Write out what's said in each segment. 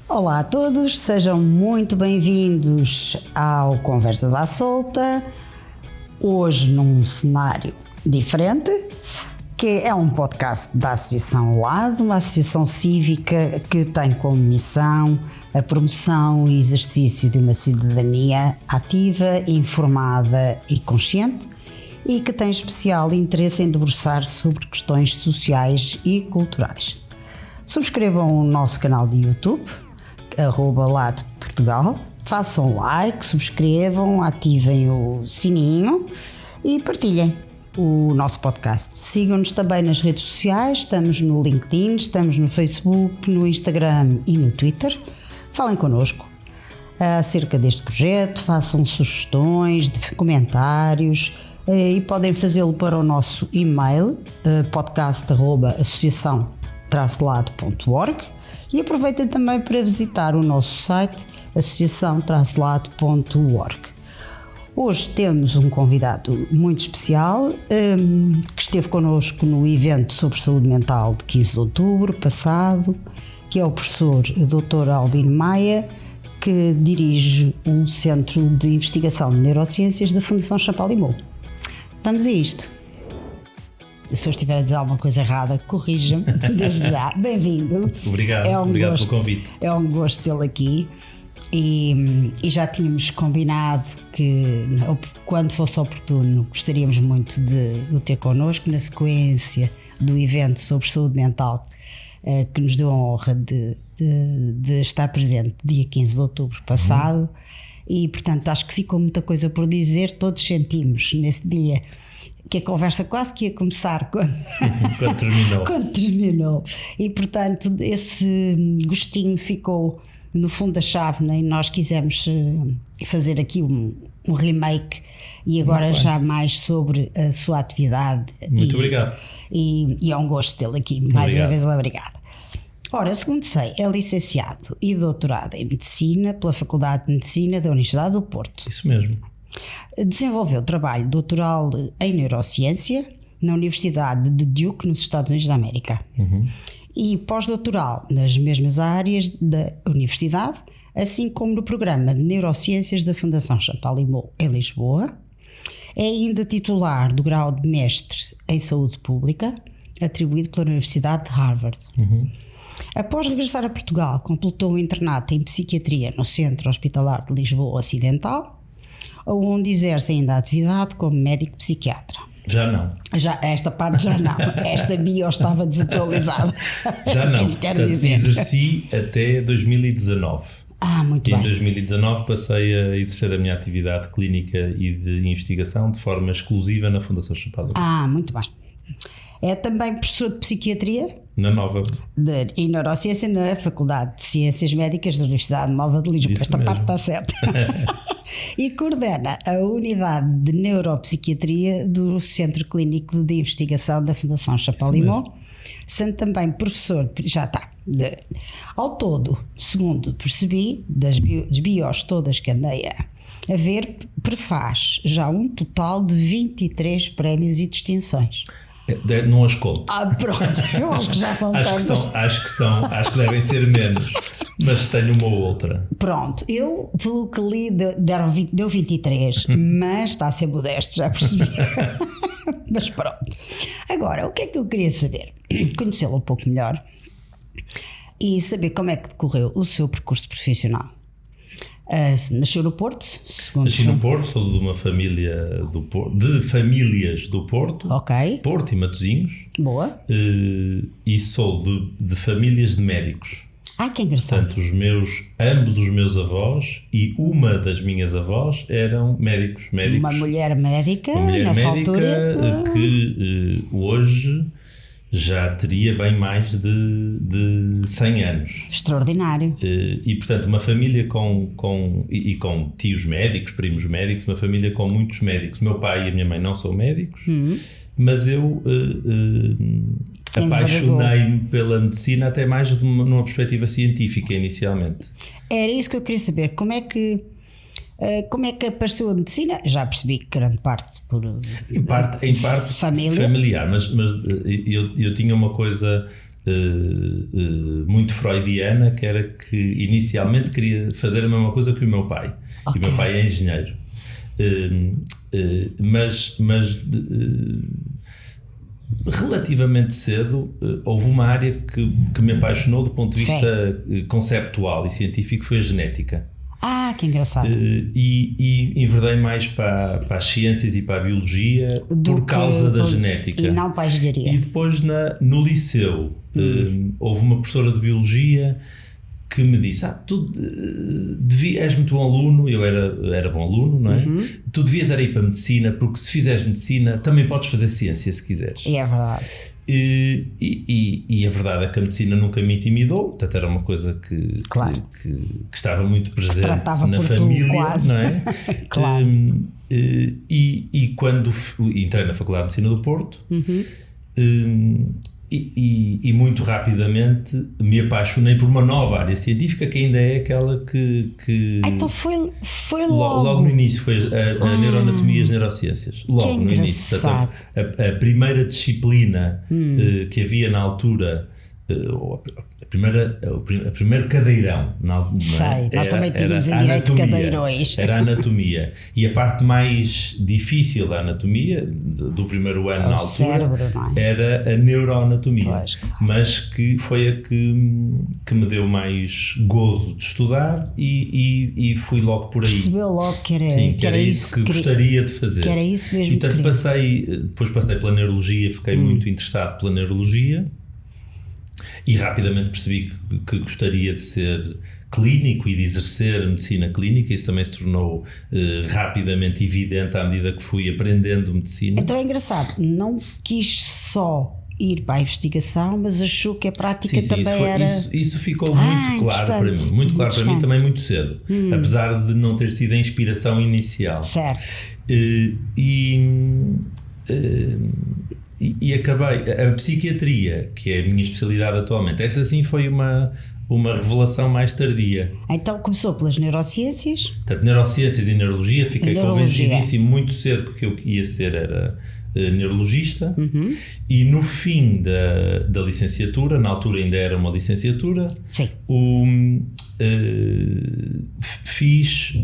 Olá a todos, sejam muito bem-vindos ao Conversas à Solta, hoje num cenário diferente, que é um podcast da Associação LAD, uma associação cívica que tem como missão a promoção e exercício de uma cidadania ativa, informada e consciente, e que tem especial interesse em debruçar-se sobre questões sociais e culturais. Subscrevam o nosso canal de YouTube, @LAD Portugal, façam like, subscrevam, ativem o sininho e partilhem o nosso podcast. Sigam-nos também nas redes sociais, estamos no LinkedIn, estamos no Facebook, no Instagram e no Twitter. Falem connosco acerca deste projeto, façam sugestões, comentários e podem fazê-lo para o nosso e-mail podcast@associação-lado.org e aproveitem também para visitar o nosso site associação-lado.org. Hoje temos um convidado muito especial que esteve connosco no evento sobre saúde mental de 15 de outubro passado, que é o professor Dr. Albino Maia, que dirige um centro de investigação de neurociências da Fundação Champalimau. Vamos a isto. Se eu estiver a dizer alguma coisa errada, corrija-me desde já. Bem-vindo. Obrigado, obrigado pelo convite. É um gosto tê-lo aqui e já tínhamos combinado que, quando fosse oportuno, gostaríamos muito de o ter connosco na sequência do evento sobre saúde mental que nos deu a honra de estar presente dia 15 de outubro passado. E, portanto, acho que ficou muita coisa por dizer. Todos sentimos nesse dia que a conversa quase que ia começar quando terminou. E, portanto, esse gostinho ficou no fundo da chávena e nós quisemos fazer aqui um remake e agora já mais sobre a sua atividade. Muito obrigado. E é um gosto tê-lo aqui. Mais uma vez, obrigada. Ora, segundo sei, é licenciado e doutorado em Medicina pela Faculdade de Medicina da Universidade do Porto. Isso mesmo. Desenvolveu trabalho doutoral em Neurociência na Universidade de Duke, nos Estados Unidos da América. E pós-doutoral nas mesmas áreas da Universidade, assim como no Programa de Neurociências da Fundação Champalimau em Lisboa. É ainda titular do grau de Mestre em Saúde Pública, atribuído pela Universidade de Harvard. Após regressar a Portugal, completou o internato em Psiquiatria no Centro Hospitalar de Lisboa Ocidental, onde exerce ainda a atividade como médico psiquiatra. Já não. Esta parte já não. Esta bio estava desatualizada. Já não. Isso quer dizer. Exerci até 2019. Muito bem. Em 2019 passei a exercer a minha atividade clínica e de investigação de forma exclusiva na Fundação Champalimau. Muito bem. É também professor de Psiquiatria na Nova e Neurociência na Faculdade de Ciências Médicas da Universidade Nova de Lisboa. Esta parte está certa. E coordena a Unidade de Neuropsiquiatria do Centro Clínico de Investigação da Fundação Champalimau, sendo também professor, ao todo, segundo percebi, das bios todas que andei a ver, prefaz já um total de 23 prémios e distinções. Não as conto. Pronto, eu acho que já são tantos. Acho que devem ser menos, mas tenho uma ou outra. Pronto, eu, pelo que li, deu 23, mas está a ser modesto, já percebi. Mas pronto. Agora, o que é que eu queria saber? Conhecê-lo um pouco melhor e saber como é que decorreu o seu percurso profissional. Nasceu no Porto? Nasci no Porto, sou de uma família de famílias do Porto, Porto e Matosinhos. Boa. E sou de famílias de médicos. Que engraçado. Portanto, ambos os meus avós e uma das minhas avós eram médicos. Uma mulher médica, nessa altura. Que hoje já teria bem mais de 100 anos. Extraordinário. E portanto, uma família com tios médicos, primos médicos, uma família com muitos médicos. Meu pai e a minha mãe não são médicos, mas eu apaixonei-me pela medicina até mais numa perspectiva científica inicialmente. Era isso que eu queria saber. Como é que apareceu a medicina? Já percebi que grande parte em parte familiar, mas eu tinha uma coisa muito freudiana, que era que inicialmente queria fazer a mesma coisa que o meu pai. Okay. E o meu pai é engenheiro. Mas relativamente cedo houve uma área que me apaixonou do ponto de vista conceptual e científico, foi a genética. Que engraçado. E enverdei mais para as ciências e para a biologia por causa da genética. E não para a engenharia. E depois no liceu houve uma professora de biologia que me disse, tu és muito bom aluno, eu era bom aluno, não é? Tu devias ir para a medicina, porque se fizeres medicina também podes fazer ciência se quiseres. E é verdade. E a verdade é que a medicina nunca me intimidou, portanto era uma coisa que estava muito presente na família, quase. Não é? Claro. E quando entrei na Faculdade de Medicina do Porto, e muito rapidamente me apaixonei por uma nova área científica que ainda é aquela que então foi logo no início, foi a neuroanatomia e as neurociências, logo no início. Portanto, a primeira disciplina que havia na altura, o primeiro cadeirão, sei, nós também tínhamos em direito cadeirões, era a anatomia, e a parte mais difícil da anatomia do primeiro ano na altura cérebro, não é? era a neuroanatomia, pois, claro. Mas que foi a que me deu mais gozo de estudar e fui logo por aí. Percebeu logo que era isso que gostaria de fazer. Que era isso mesmo. E, portanto, depois passei pela neurologia, fiquei muito interessado pela neurologia. E rapidamente percebi que gostaria de ser clínico e de exercer medicina clínica. Isso também se tornou rapidamente evidente à medida que fui aprendendo medicina. Então é engraçado, não quis só ir para a investigação, mas achou que a prática também era... Isso ficou muito claro para mim. Muito claro para mim também muito cedo. Apesar de não ter sido a inspiração inicial. Certo. E acabei, a psiquiatria, que é a minha especialidade atualmente, essa sim foi uma revelação mais tardia. Então começou pelas neurociências? Portanto, neurociências e neurologia, fiquei convencidíssimo muito cedo que o que eu ia ser era neurologista, e no fim da licenciatura, na altura ainda era uma licenciatura, sim. Fiz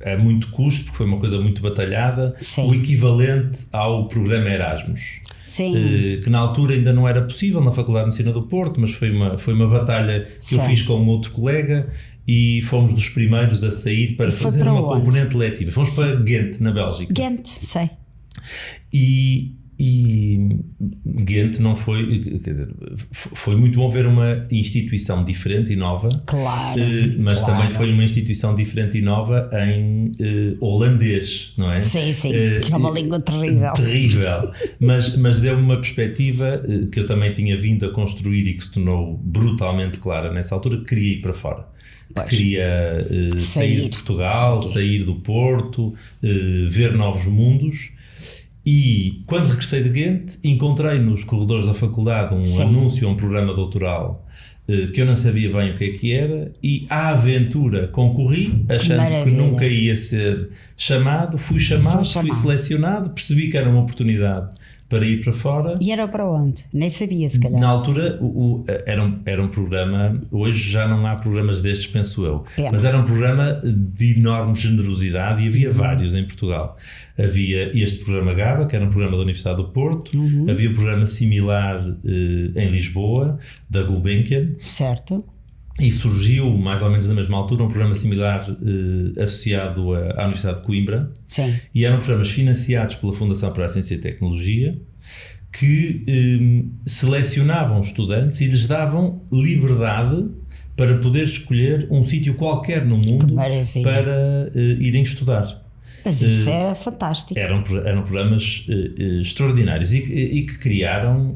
a muito custo, porque foi uma coisa muito batalhada, sim. O equivalente ao programa Erasmus. Sim. Que na altura ainda não era possível na Faculdade de Medicina do Porto, mas foi uma batalha que eu fiz com um outro colega e fomos dos primeiros a sair para fazer uma componente letiva. Fomos para Ghent, na Bélgica. Ghent, sei. E Ghent não foi, quer dizer, foi muito bom ver uma instituição diferente e nova, claro, mas também foi uma instituição diferente e nova em holandês, não é? Sim, que é uma língua terrível, mas deu-me uma perspectiva que eu também tinha vindo a construir e que se tornou brutalmente clara nessa altura, que queria ir para fora. Queria sair de Portugal, sair do Porto, ver novos mundos. E quando regressei de Ghent, encontrei nos corredores da faculdade um anúncio a um programa doutoral que eu não sabia bem o que é que era, e à aventura concorri, achando que nunca ia ser chamado. Fui chamado, fui selecionado, percebi que era uma oportunidade para ir para fora. E era para onde? Nem sabia, se calhar. Na altura era um programa, hoje já não há programas destes, penso eu, mas era um programa de enorme generosidade e havia vários em Portugal. Havia este programa GABA, que era um programa da Universidade do Porto, havia um programa similar em Lisboa, da Gulbenkian. Certo. E surgiu, mais ou menos na mesma altura, um programa similar associado à Universidade de Coimbra. Sim. E eram programas financiados pela Fundação para a Ciência e Tecnologia, que selecionavam estudantes e lhes davam liberdade para poder escolher um sítio qualquer no mundo para irem estudar. Mas isso era fantástico. Eram programas extraordinários e que criaram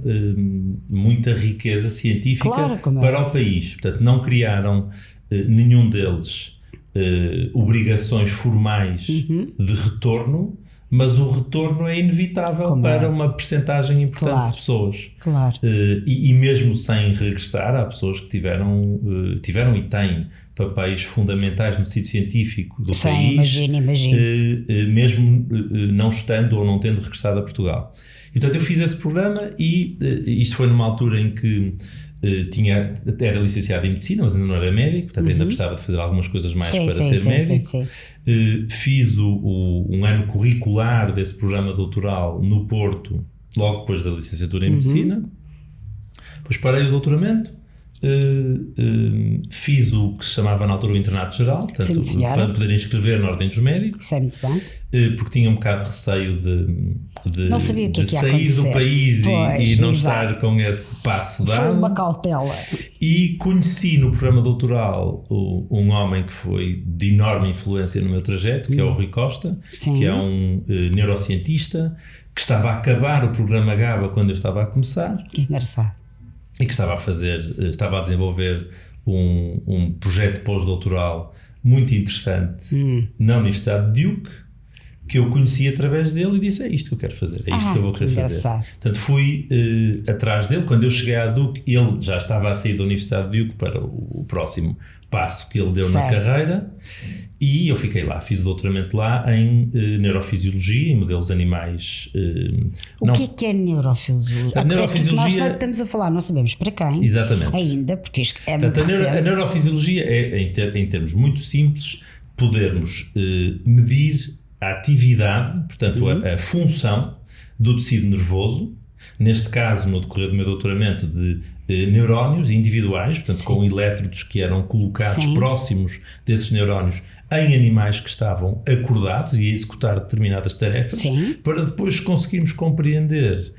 muita riqueza científica para o país. Portanto, não criaram nenhum deles obrigações formais de retorno, mas o retorno é inevitável para uma percentagem importante de pessoas. Claro. E mesmo sem regressar, há pessoas que tiveram e têm papéis fundamentais no tecido científico do país, imagino. Mesmo não estando ou não tendo regressado a Portugal. E, portanto, eu fiz esse programa e isto foi numa altura em que era licenciado em Medicina, mas ainda não era médico, portanto ainda precisava de fazer algumas coisas mais para ser médico. Sim. Fiz um ano curricular desse programa doutoral no Porto, logo depois da licenciatura em Medicina. Depois parei o doutoramento, fiz o que se chamava na altura o internato geral, portanto, para me poder inscrever na Ordem dos Médicos. Isso é muito bem. Porque tinha um bocado de receio de sair do país e não estar com esse passo dado. Foi uma cautela. E conheci no programa doutoral um homem que foi de enorme influência no meu trajeto, que é o Rui Costa, que é um neurocientista que estava a acabar o programa GABA quando eu estava a começar. Que engraçado. E que estava a desenvolver um projeto pós-doutoral muito interessante na Universidade de Duke, que eu conheci através dele e disse: é isto que eu quero fazer, é isto que eu vou querer fazer. Portanto, fui atrás dele. Quando eu cheguei à Duke, ele já estava a sair da Universidade de Duke para o próximo passo que ele deu na carreira, e eu fiquei lá, fiz o doutoramento lá em neurofisiologia, em modelos animais. O que é neurofisiologia? A neurofisiologia... Nós estamos a falar, não sabemos para quem. Exatamente. Ainda, porque isto é muito recente. A neurofisiologia é, em termos muito simples, podermos medir a atividade, portanto a função do tecido nervoso, neste caso no decorrer do meu doutoramento de neurónios individuais, portanto com elétrodos que eram colocados próximos desses neurónios em animais que estavam acordados e a executar determinadas tarefas, para depois conseguirmos compreender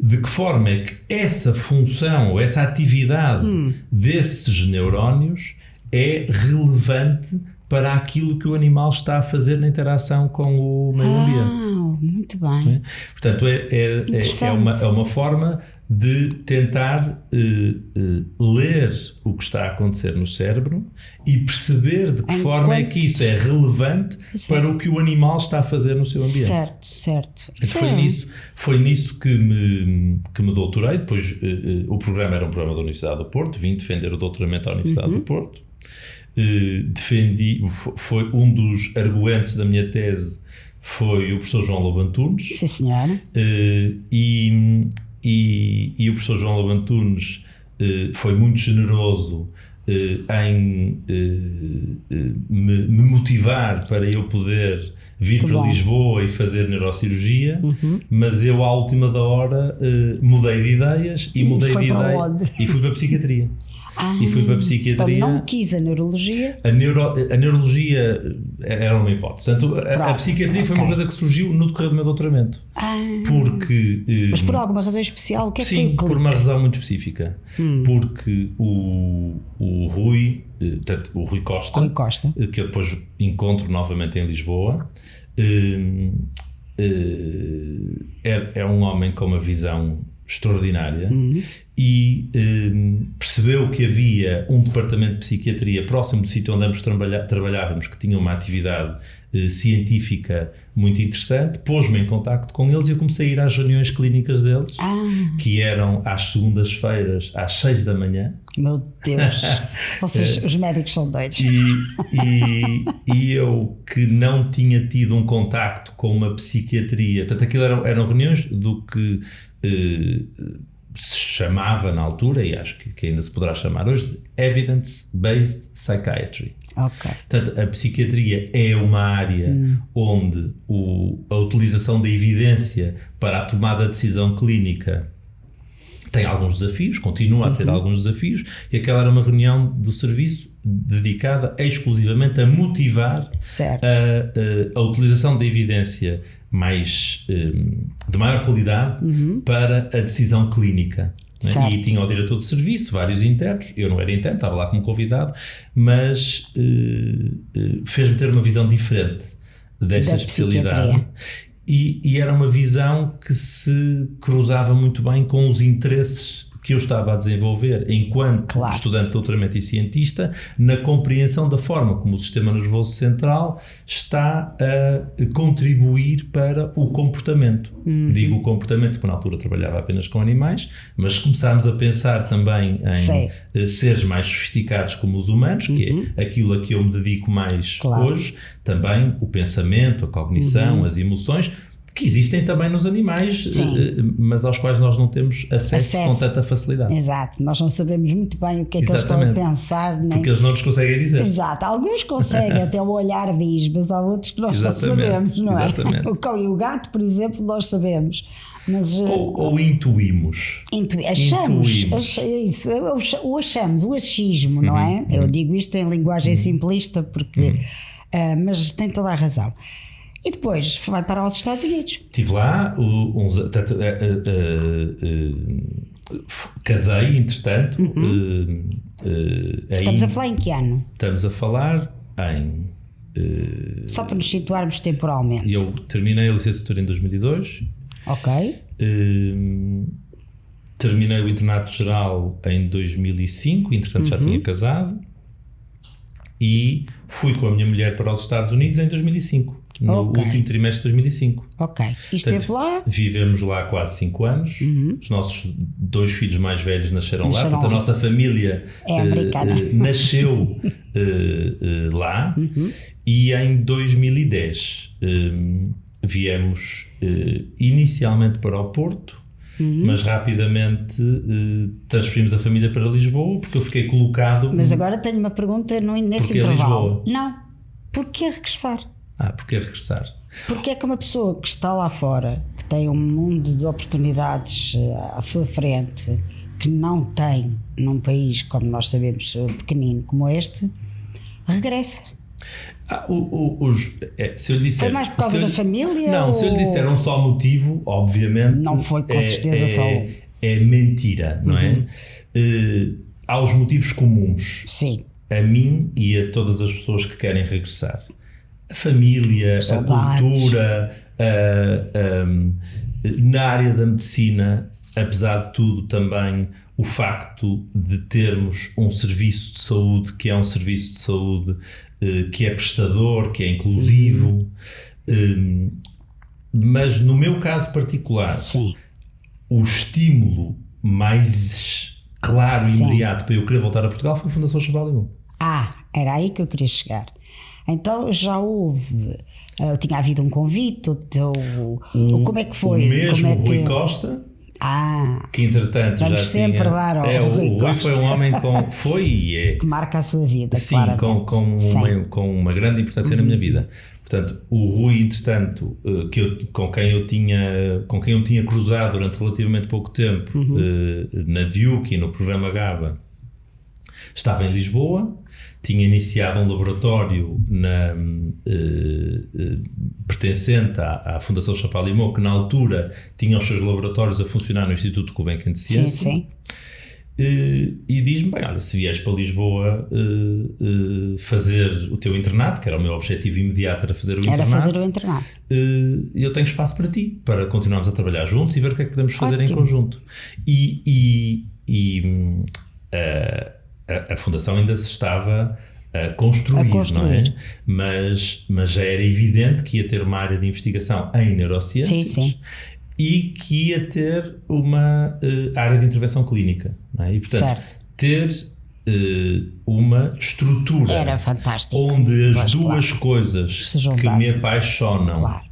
de que forma é que essa função ou essa atividade desses neurónios é relevante para aquilo que o animal está a fazer na interação com o meio ambiente. Muito bem. Portanto, é uma forma de tentar ler o que está a acontecer no cérebro e perceber de que forma é que isso é relevante para o que o animal está a fazer no seu ambiente. Certo. Foi nisso que me doutorei. Depois o programa era um programa da Universidade do Porto, vim defender o doutoramento à Universidade do Porto. Foi um dos arguentes da minha tese, foi o professor João Lobo Antunes. Sim, senhora. E o professor João Lobo Antunes foi muito generoso em me motivar para eu poder vir para Lisboa e fazer neurocirurgia, mas eu à última da hora mudei de ideias e fui para a psiquiatria. E fui para a psiquiatria. Então não quis a neurologia? A neurologia era uma hipótese. Portanto, a psiquiatria foi uma coisa que surgiu no decorrer do meu doutoramento. Porque... Mas por alguma razão especial? O que é que foi o clique? Sim, por uma razão muito específica. Porque o Rui Costa, que eu depois encontro novamente em Lisboa, é um homem com uma visão extraordinária e percebeu que havia um departamento de psiquiatria próximo do sítio onde ambos trabalhávamos, que tinha uma atividade científica muito interessante. Pôs-me em contacto com eles e eu comecei a ir às reuniões clínicas deles, que eram às segundas-feiras às 6 da manhã. Meu Deus, vocês, os médicos são doidos. E eu, que não tinha tido um contacto com uma psiquiatria, portanto aquilo eram reuniões do que se chamava na altura, e acho que ainda se poderá chamar hoje, de Evidence-Based Psychiatry. Portanto, a psiquiatria é uma área onde a utilização da evidência para a tomada de decisão clínica tem alguns desafios, continua a ter alguns desafios, e aquela era uma reunião do serviço dedicada exclusivamente a motivar a utilização da evidência de maior qualidade para a decisão clínica. Né? E tinha o diretor de serviço, vários internos, eu não era interno, estava lá como convidado, mas fez-me ter uma visão diferente desta especialidade. E era uma visão que se cruzava muito bem com os interesses que eu estava a desenvolver enquanto estudante de doutoramento e cientista na compreensão da forma como o sistema nervoso central está a contribuir para o comportamento. Digo o comportamento porque na altura trabalhava apenas com animais, mas começámos a pensar também em seres mais sofisticados como os humanos, que é aquilo a que eu me dedico mais hoje, também o pensamento, a cognição, as emoções, que existem também nos animais, mas aos quais nós não temos acesso com tanta facilidade. Exato, nós não sabemos muito bem o que é que eles estão a pensar. Nem... Porque eles não nos conseguem dizer. Exato, alguns conseguem, até o olhar diz, mas há outros que nós não sabemos, não é? O cão e o gato, por exemplo, nós sabemos. Mas, ou intuímos. Achamos, o achamos, o achismo, não é? Eu digo isto em linguagem simplista, porque, mas tem toda a razão. E depois vai para os Estados Unidos. Estive lá, casei, entretanto. Estamos a falar em que ano? Estamos a falar em... Só para nos situarmos temporalmente. Eu terminei a licenciatura em 2002. Ok. Terminei o internato geral em 2005, entretanto já tinha casado. E fui com a minha mulher para os Estados Unidos em 2005. No último trimestre de 2005. Ok. E esteve lá? Vivemos lá quase 5 anos. Os nossos 2 filhos mais velhos nasceram lá. Portanto, a nossa família nasceu lá. E em 2010 viemos inicialmente para o Porto, mas rapidamente transferimos a família para Lisboa, porque eu fiquei colocado... Mas agora tenho uma pergunta nesse intervalo. Não. Porquê regressar? Porque regressar? Porque é que uma pessoa que está lá fora, que tem um mundo de oportunidades à sua frente, que não tem num país, como nós sabemos, pequenino como este, regressa? Se eu lhe disser, foi mais por causa da família? Não, se eu lhe disser um só motivo, obviamente... Não foi com certeza só... É mentira, não é? Há os motivos comuns. Sim. A mim e a todas as pessoas que querem regressar. A família, saudades. A cultura, na área da medicina, apesar de tudo também o facto de termos um serviço de saúde que é um serviço de saúde que é prestador, que é inclusivo, mas no meu caso particular, o estímulo mais claro e imediato para eu querer voltar a Portugal foi a Fundação Champalimau. Era aí que eu queria chegar. Então já houve, tinha havido um convite, como é que foi? O mesmo Rui Costa, que entretanto vamos já sempre tinha... dar ao Rui Costa. Foi um homem que marca a sua vida, sim, claramente. com uma grande importância na minha vida. Portanto, o Rui, entretanto, com quem eu tinha cruzado durante relativamente pouco tempo na Duke e no programa GABA, estava em Lisboa, tinha iniciado um laboratório pertencente à Fundação Champalimau, que na altura tinha os seus laboratórios a funcionar no Instituto Gulbenkian de Ciência. Sim. E diz-me, bem, olha, se vieres para Lisboa fazer o teu internato, que era o meu objetivo imediato, era fazer o internato. Eu tenho espaço para ti, para continuarmos a trabalhar juntos e ver o que é que podemos fazer em conjunto. A fundação ainda se estava a construir. Não é? Mas já era evidente que ia ter uma área de investigação em neurociências e que ia ter uma área de intervenção clínica. Não é? E, portanto, ter uma estrutura era fantástico, onde as duas coisas que me apaixonam,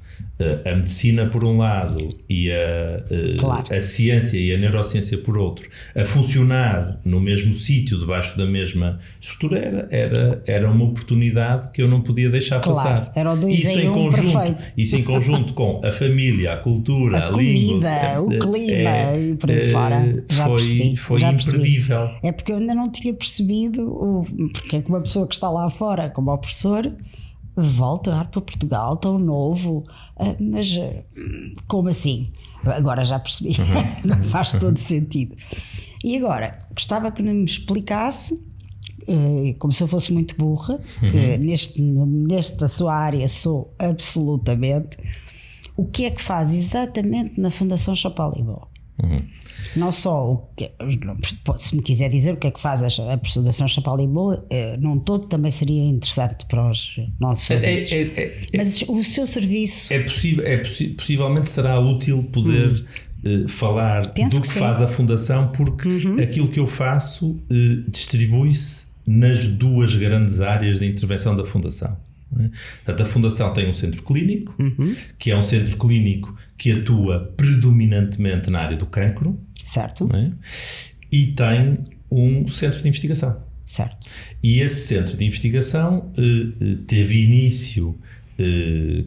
a medicina por um lado e a ciência e a neurociência por outro, a funcionar no mesmo sítio, debaixo da mesma estrutura, era uma oportunidade que eu não podia deixar passar. Era o 2 em 1 perfeito. Isso em conjunto com a família, a cultura, a comida, o clima e por aí fora. Foi imperdível. É porque eu ainda não tinha percebido porque é que uma pessoa que está lá fora, como o professor, voltar para Portugal tão novo, mas como assim? Agora já percebi, faz todo sentido. E agora, gostava que me explicasse, como se eu fosse muito burra, nesta sua área sou absolutamente, o que é que faz exatamente na Fundação Champalimau? Não só, se me quiser dizer o que é que faz a Fundação Chapalimau, num todo também seria interessante para os nossos ouvintes. Mas o seu serviço... Possivelmente será útil poder falar do que faz a Fundação, porque aquilo que eu faço distribui-se nas duas grandes áreas de intervenção da Fundação. Portanto, a Fundação tem um centro clínico, que é um centro clínico que atua predominantemente na área do cancro. Certo. E tem um centro de investigação. Certo. E esse centro de investigação teve início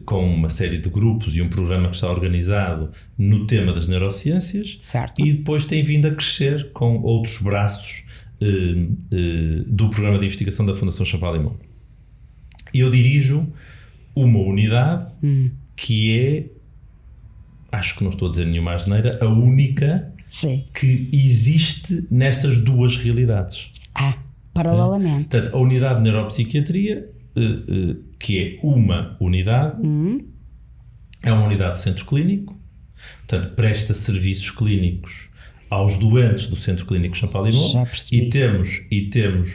com uma série de grupos e um programa que está organizado no tema das neurociências. Certo. E depois tem vindo a crescer com outros braços do programa de investigação da Fundação Chapalimau. Eu dirijo uma unidade que é, acho que não estou a dizer nenhuma asneira, a única que existe nestas duas realidades. Paralelamente. Portanto, a unidade de neuropsiquiatria, que é uma unidade, é uma unidade do centro clínico, portanto, presta serviços clínicos aos doentes do Centro Clínico Chapalimau, e temos,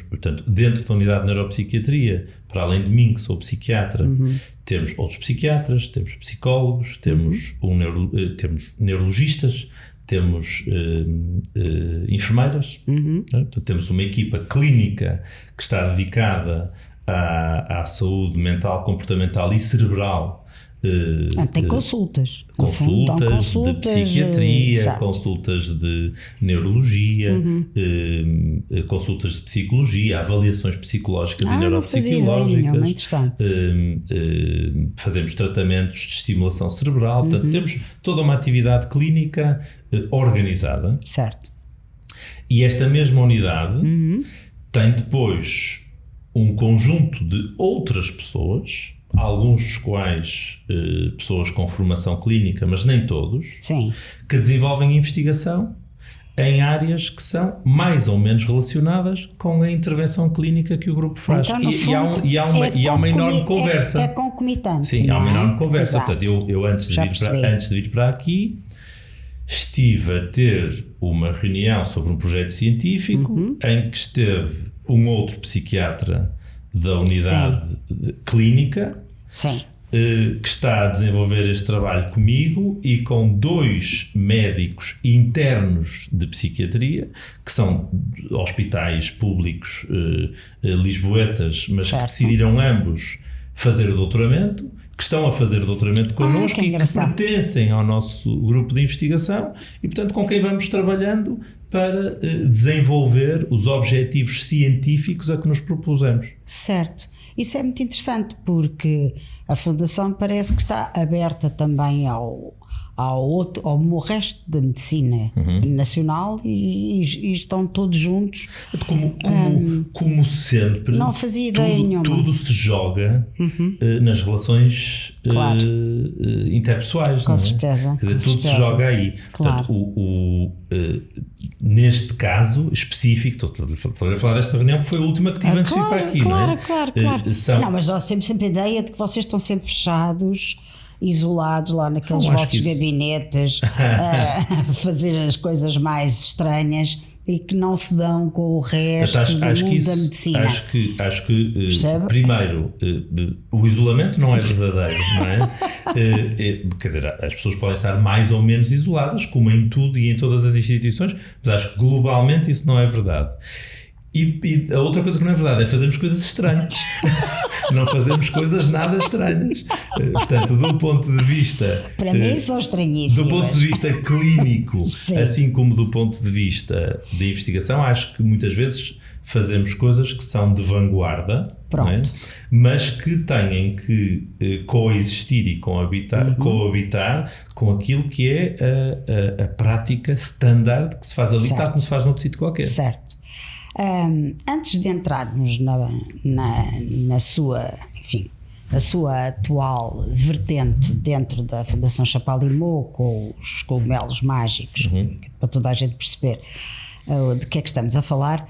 portanto, dentro da unidade de neuropsiquiatria, para além de mim, que sou psiquiatra, temos outros psiquiatras, temos psicólogos, temos neurologistas, temos enfermeiras, portanto, temos uma equipa clínica que está dedicada à saúde mental, comportamental e cerebral. Tem consultas de psiquiatria, consultas de neurologia, consultas de psicologia, avaliações psicológicas e neuropsicológicas. Fazemos tratamentos de estimulação cerebral. Portanto, temos toda uma atividade clínica organizada. Certo. E esta mesma unidade tem depois um conjunto de outras pessoas, alguns dos quais pessoas com formação clínica, mas nem todos, que desenvolvem investigação em áreas que são mais ou menos relacionadas com a intervenção clínica que o grupo faz. Então, e há uma enorme conversa. É concomitante. Sim, há uma enorme conversa. Exato. Portanto, eu antes de vir para aqui, estive a ter uma reunião sobre um projeto científico em que esteve um outro psiquiatra da unidade clínica, que está a desenvolver este trabalho comigo, e com 2 médicos internos de psiquiatria, que são hospitais públicos lisboetas, mas que decidiram ambos fazer o doutoramento, que estão a fazer o doutoramento connosco e que pertencem ao nosso grupo de investigação, e portanto com quem vamos trabalhando para desenvolver os objetivos científicos a que nos propusemos. Certo. Isso é muito interessante, porque a Fundação parece que está aberta também ao resto da medicina nacional, e estão todos juntos. Como sempre, não fazia ideia nenhuma. Tudo se joga nas relações interpessoais. Com certeza. Quer dizer, tudo se joga aí. Claro. Portanto, neste caso específico, estou a falar desta reunião, que foi a última que tive antes de ir para aqui. Claro. Não, mas nós temos sempre a ideia de que vocês estão sempre fechados, isolados lá naqueles vossos gabinetes, a fazer as coisas mais estranhas, e que não se dão com o resto do mundo da medicina. Acho que primeiro, o isolamento não é verdadeiro, não é? Quer dizer, as pessoas podem estar mais ou menos isoladas, como em tudo e em todas as instituições, mas acho que globalmente isso não é verdade. E a outra coisa que não é verdade é fazermos coisas estranhas. Não fazemos coisas nada estranhas. Portanto, do ponto de vista... Para mim são estranhíssimas. Do ponto de vista clínico, assim como do ponto de vista de investigação, acho que muitas vezes fazemos coisas que são de vanguarda, não é? Mas que têm que coexistir e coabitar com aquilo que é a prática standard que se faz ali, tal como se faz noutro sítio qualquer. Certo. Antes de entrarmos na sua atual vertente dentro da Fundação Chapalimau, com os cogumelos mágicos, para toda a gente perceber de que é que estamos a falar,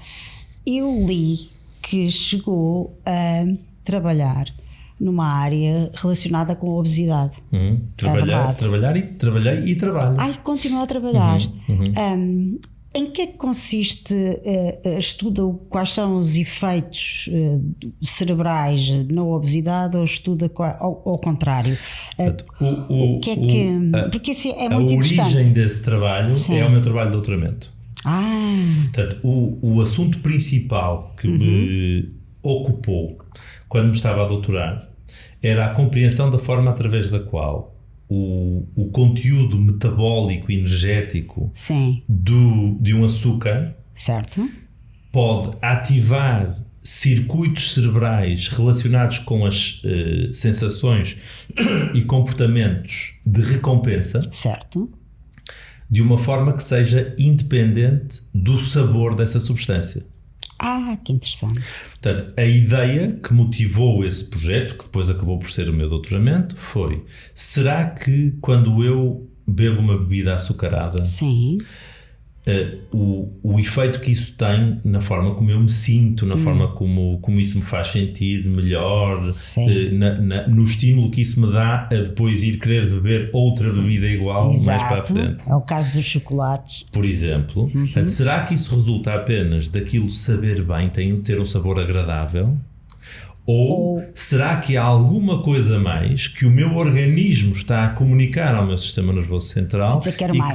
eu li que chegou a trabalhar numa área relacionada com a obesidade. Trabalhei e trabalho. Continua a trabalhar. Em que é que consiste, estuda quais são os efeitos cerebrais na obesidade ou estuda ao contrário? Porque isso é muito interessante. A origem desse trabalho é o meu trabalho de doutoramento. Portanto, o assunto principal que me ocupou quando me estava a doutorar era a compreensão da forma através da qual o conteúdo metabólico e energético de um açúcar pode ativar circuitos cerebrais relacionados com as sensações e comportamentos de recompensa de uma forma que seja independente do sabor dessa substância. Que interessante. Portanto, a ideia que motivou esse projeto, que depois acabou por ser o meu doutoramento, foi: será que quando eu bebo uma bebida açucarada, o efeito que isso tem na forma como eu me sinto, na forma como isso me faz sentir melhor, no estímulo que isso me dá a depois ir querer beber outra bebida igual mais para a frente. É o caso dos chocolates, por exemplo. Portanto, será que isso resulta apenas daquilo saber bem, ter um sabor agradável? Ou será que há alguma coisa mais que o meu organismo está a comunicar ao meu sistema nervoso central que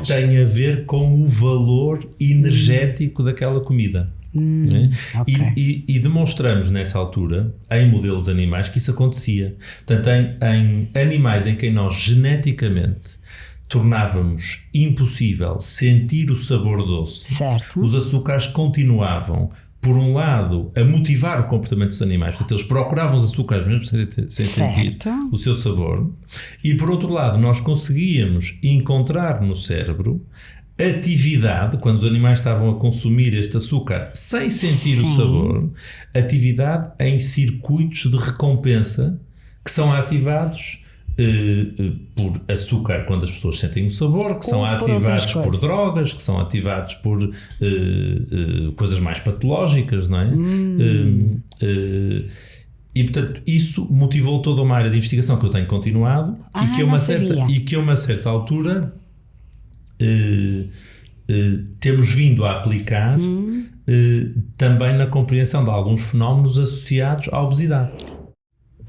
tem a ver com o valor energético daquela comida? E demonstramos nessa altura, em modelos animais, que isso acontecia. Portanto, em animais em que nós geneticamente tornávamos impossível sentir o sabor doce, os açúcares continuavam, por um lado, a motivar o comportamento dos animais. Portanto, eles procuravam os açúcares mesmo sem sentir o seu sabor. E, por outro lado, nós conseguíamos encontrar no cérebro atividade, quando os animais estavam a consumir este açúcar sem sentir o sabor, atividade em circuitos de recompensa que são ativados por açúcar quando as pessoas sentem o sabor, que são ativados por drogas, que são ativados por coisas mais patológicas, não é? E portanto isso motivou toda uma área de investigação que eu tenho continuado e que a uma certa altura temos vindo a aplicar também na compreensão de alguns fenómenos associados à obesidade.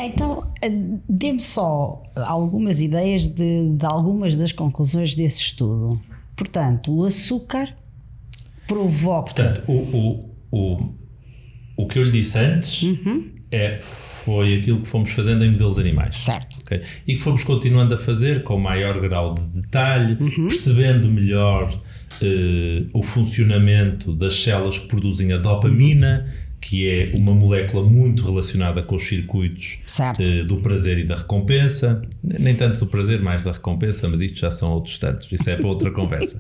Então, dê-me só algumas ideias de algumas das conclusões desse estudo. Portanto, o açúcar provoca... Portanto, o que eu lhe disse antes foi aquilo que fomos fazendo em modelos animais. Okay? E que fomos continuando a fazer com maior grau de detalhe, percebendo melhor o funcionamento das células que produzem a dopamina, que é uma molécula muito relacionada com os circuitos do prazer e da recompensa. Nem tanto do prazer, mais da recompensa, mas isto já são outros tantos. Isso é para outra conversa.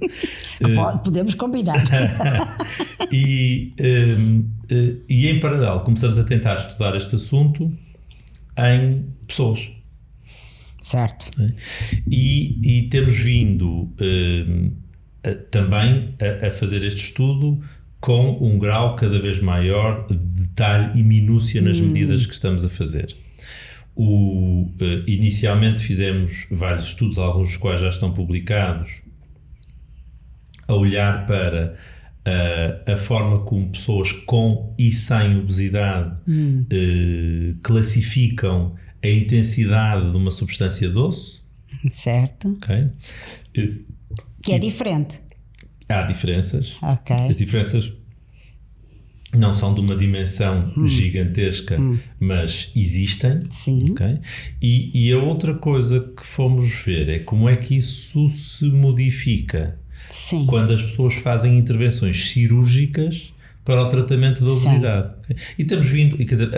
Podemos combinar. E em paralelo começamos a tentar estudar este assunto em pessoas. E temos vindo também a fazer este estudo com um grau cada vez maior de detalhe e minúcia nas medidas que estamos a fazer. Inicialmente fizemos vários estudos, alguns dos quais já estão publicados, a olhar para a forma como pessoas com e sem obesidade classificam a intensidade de uma substância doce. Okay. Que é diferente. Há diferenças. As diferenças não são de uma dimensão gigantesca, mas existem. Okay? E a outra coisa que fomos ver é como é que isso se modifica quando as pessoas fazem intervenções cirúrgicas para o tratamento da obesidade. Okay? E estamos vindo, quer dizer,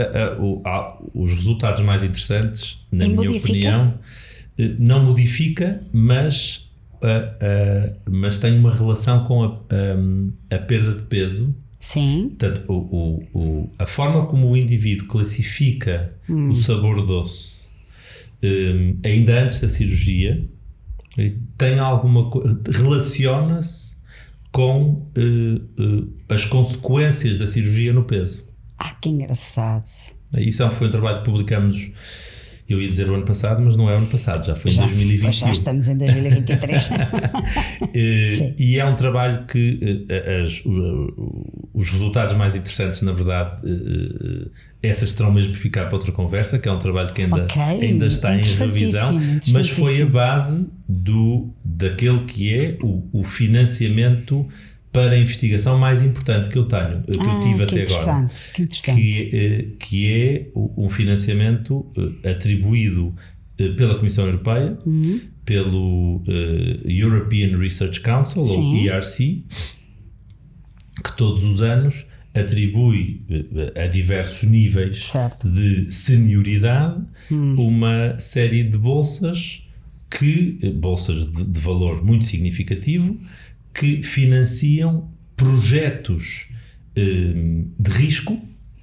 os resultados mais interessantes, na minha opinião, não modifica, mas tem uma relação com a perda de peso. Portanto, a forma como o indivíduo classifica o sabor doce ainda antes da cirurgia tem alguma coisa, relaciona-se com as consequências da cirurgia no peso. Que engraçado. Isso foi um trabalho que publicamos Eu ia dizer o ano passado, mas não é o ano passado, já foi em 2021. Já estamos em 2023. E é um trabalho que os resultados mais interessantes, na verdade, essas terão mesmo que ficar para outra conversa, que é um trabalho que ainda está em revisão, mas foi a base daquele que é o financiamento para a investigação mais importante que eu tenho, que eu tive até agora, que é um financiamento atribuído pela Comissão Europeia, pelo European Research Council, ou ERC, que todos os anos atribui a diversos níveis de senioridade uma série de bolsas de valor muito significativo, que financiam projetos de risco,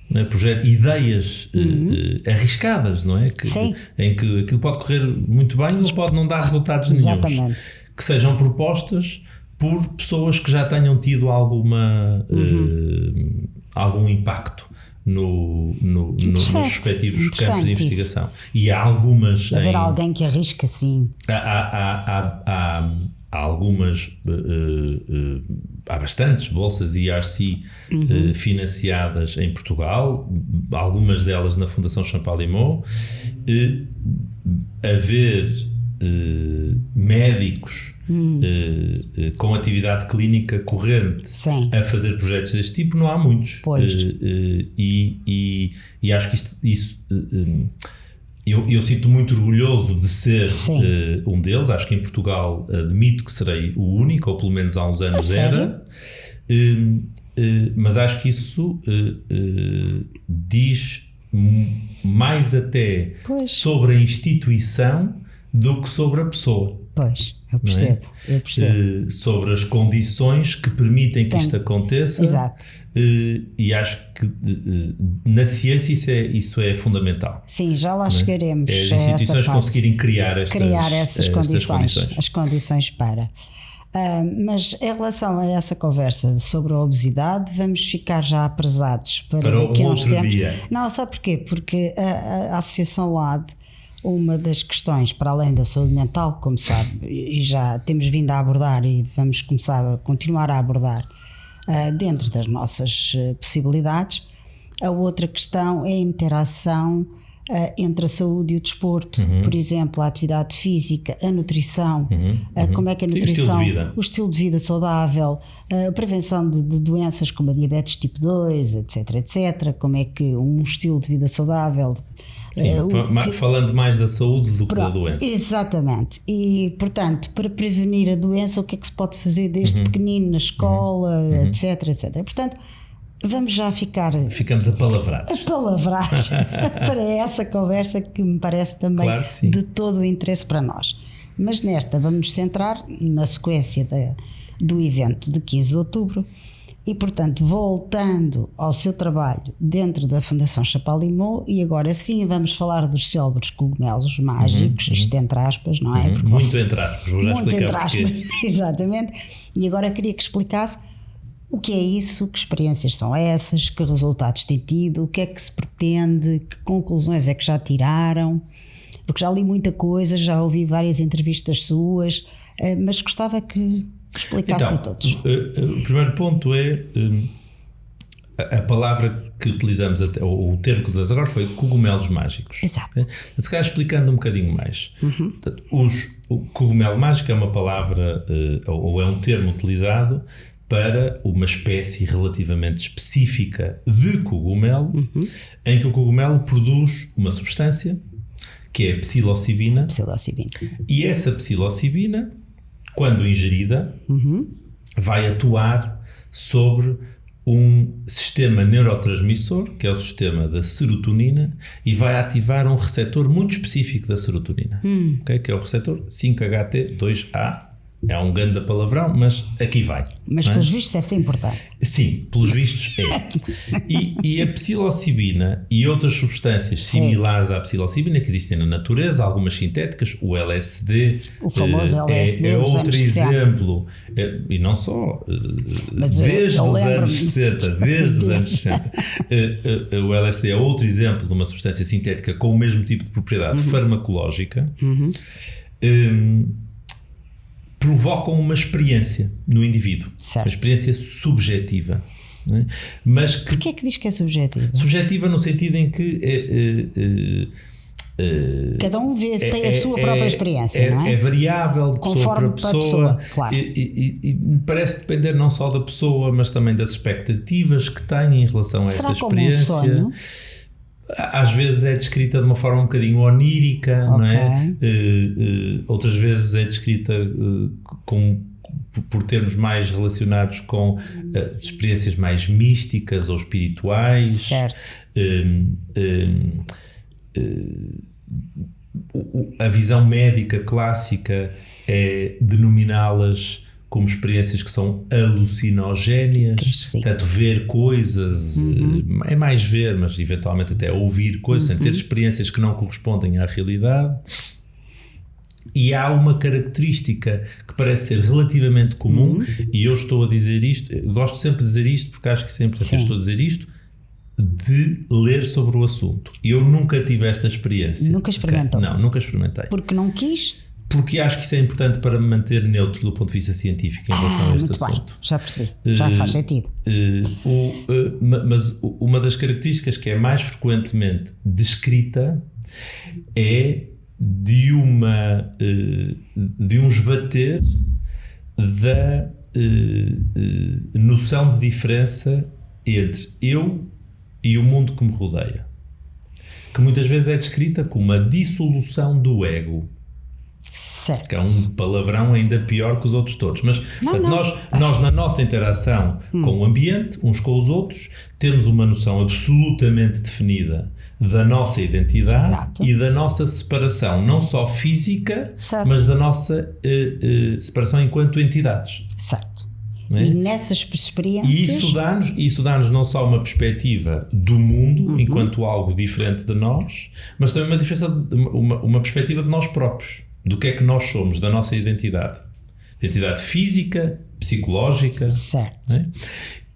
não é? Ideias arriscadas, não é? Em que aquilo pode correr muito bem ou pode não dar resultados nenhuns. Que sejam propostas por pessoas que já tenham tido algum impacto nos respectivos campos de investigação. E há algumas... Haver alguém que arrisca, sim. Há algumas, há bastantes bolsas ERC financiadas em Portugal, algumas delas na Fundação Champalimau. Haver médicos com atividade clínica corrente a fazer projetos deste tipo, não há muitos. E acho que isso eu sinto muito orgulhoso de ser um deles. Acho que em Portugal admito que serei o único, ou pelo menos há uns anos era. Mas acho que isso diz mais até sobre a instituição do que sobre a pessoa. Pois, eu percebo. Sobre as condições que permitem que isto aconteça. Exato. E acho que na ciência isso é fundamental. Sim, já lá chegaremos. As instituições conseguirem criar essas condições. As condições para. Mas em relação a essa conversa sobre a obesidade, vamos ficar já apresados para daqui a uns tempos. Não, só porquê? Porque a Associação LAD, uma das questões, para além da saúde mental, como sabe, e já temos vindo a abordar e vamos continuar a abordar dentro das nossas possibilidades, a outra questão é a interação entre a saúde e o desporto. Por exemplo, a atividade física, a nutrição, como é que a nutrição, o estilo de vida saudável, a prevenção de doenças como a diabetes tipo 2, etc, como é que um estilo de vida saudável... falando mais da saúde do que da doença. Exatamente. E, portanto, para prevenir a doença, o que é que se pode fazer desde pequenino, na escola, etc. Portanto, vamos já ficamos apalavrados para essa conversa que me parece também de todo o interesse para nós. Mas nesta vamos nos centrar na sequência do evento de 15 de outubro e, portanto, voltando ao seu trabalho dentro da Fundação Champalimau, e agora sim vamos falar dos célebres cogumelos mágicos, isto entre aspas, não é? Porque entre aspas, vou já explicar porquê. Exatamente. E agora queria que explicasse o que é isso, que experiências são essas, que resultados tem tido, o que é que se pretende, que conclusões é que já tiraram, porque já li muita coisa, já ouvi várias entrevistas suas, mas gostava que explicassem a todos. O primeiro ponto é a palavra que utilizamos, ou o termo que utilizamos agora foi cogumelos mágicos. Exato. Se calhar explicando um bocadinho mais. Portanto, o cogumelo mágico é uma palavra, ou é um termo utilizado para uma espécie relativamente específica de cogumelo, em que o cogumelo produz uma substância que é a psilocibina. E essa psilocibina, quando ingerida, vai atuar sobre um sistema neurotransmissor, que é o sistema da serotonina, e vai ativar um receptor muito específico da serotonina, que é o receptor 5-HT2A, É um grande palavrão, mas aqui vai. Mas pelos vistos deve ser importante. Sim, pelos vistos é. E a psilocibina e outras substâncias similares à psilocibina que existem na natureza, algumas sintéticas, o LSD, o famoso LSD é dos outro anos 60. Exemplo. E não só, mas desde os anos 60, desde os anos 60. O LSD é outro exemplo de uma substância sintética com o mesmo tipo de propriedade farmacológica. Provocam uma experiência no indivíduo, certo. Uma experiência subjetiva. Não é? Mas que, porquê é que diz que é subjetiva? Subjetiva no sentido em que cada um tem a sua própria experiência, não é? É variável de conforme pessoa para pessoa, claro. E parece depender não só da pessoa, mas também das expectativas que tem em relação a será essa experiência. Como um sonho? Às vezes é descrita de uma forma um bocadinho onírica, não é? Outras vezes é descrita por termos mais relacionados com experiências mais místicas ou espirituais. Certo. A visão médica clássica é denominá-las como experiências que são alucinogéneas, portanto ver coisas, é mais ver, mas eventualmente até ouvir coisas, ter experiências que não correspondem à realidade. E há uma característica que parece ser relativamente comum, e eu estou a dizer isto, gosto sempre de dizer isto porque acho que sempre que eu estou a dizer isto, de ler sobre o assunto. Eu nunca tive esta experiência. Nunca experimentou? Okay? Não, nunca experimentei. Porque não quis? Porque acho que isso é importante para me manter neutro do ponto de vista científico em relação a este assunto. Muito bem, já percebi, já faz sentido. Mas uma das características que é mais frequentemente descrita é de um esbater da noção de diferença entre eu e o mundo que me rodeia, que muitas vezes é descrita como uma dissolução do ego. Certo. Que é um palavrão ainda pior que os outros todos, mas nós na nossa interação com o ambiente, uns com os outros, temos uma noção absolutamente definida da nossa identidade. Exato. E da nossa separação, não só física, certo. Mas da nossa separação enquanto entidades. Certo. É? E nessas experiências... E isso dá-nos não só uma perspectiva do mundo enquanto algo diferente de nós, mas também uma perspectiva de nós próprios. Do que é que nós somos, da nossa identidade. Identidade física, psicológica. Certo. É?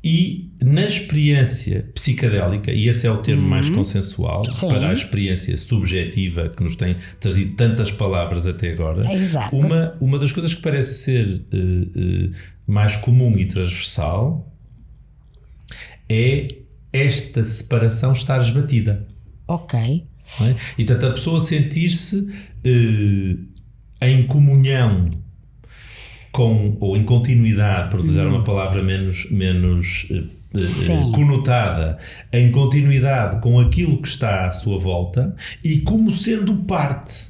E na experiência psicadélica, e esse é o termo mais consensual, sim. Para a experiência subjetiva que nos tem trazido tantas palavras até agora, exato. Uma das coisas que parece ser mais comum e transversal é esta separação estar esbatida. Ok. É? E portanto a pessoa sentir-se em comunhão com, ou em continuidade, para utilizar uma palavra menos conotada, em continuidade com aquilo que está à sua volta e como sendo parte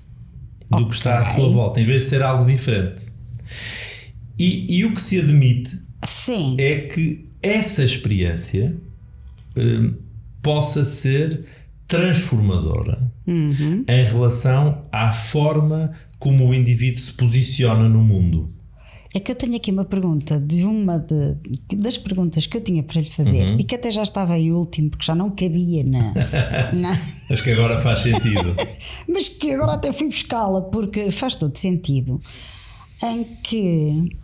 do que está à sua volta, em vez de ser algo diferente. E o que se admite é que essa experiência possa ser transformadora em relação à forma como o indivíduo se posiciona no mundo. É que eu tenho aqui uma pergunta de uma das perguntas que eu tinha para lhe fazer e que até já estava em último porque já não cabia na... Acho que agora faz sentido. Mas que agora até fui buscá-la porque faz todo sentido, em que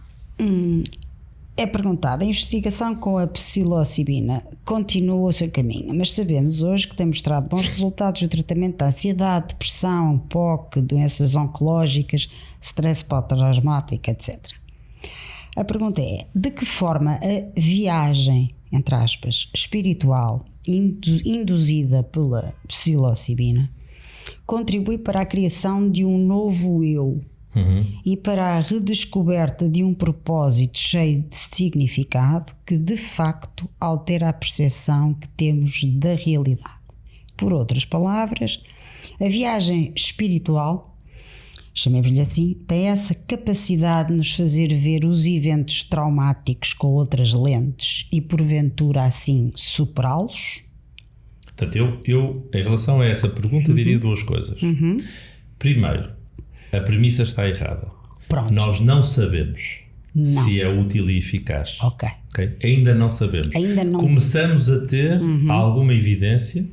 é perguntado: a investigação com a psilocibina continua o seu caminho, mas sabemos hoje que tem mostrado bons resultados no tratamento da ansiedade, depressão, POC, doenças oncológicas, stress pós-traumático, etc. A pergunta é: de que forma a viagem, entre aspas, espiritual induzida pela psilocibina contribui para a criação de um novo eu e para a redescoberta de um propósito cheio de significado que de facto altera a percepção que temos da realidade? Por outras palavras, a viagem espiritual, chamemos-lhe assim, tem essa capacidade de nos fazer ver os eventos traumáticos com outras lentes e porventura assim superá-los? Portanto, eu em relação a essa pergunta diria duas coisas. Primeiro, a premissa está errada. Pronto. Nós não sabemos se é útil e eficaz. Ok. Ainda não sabemos. Ainda não. Começamos a ter alguma evidência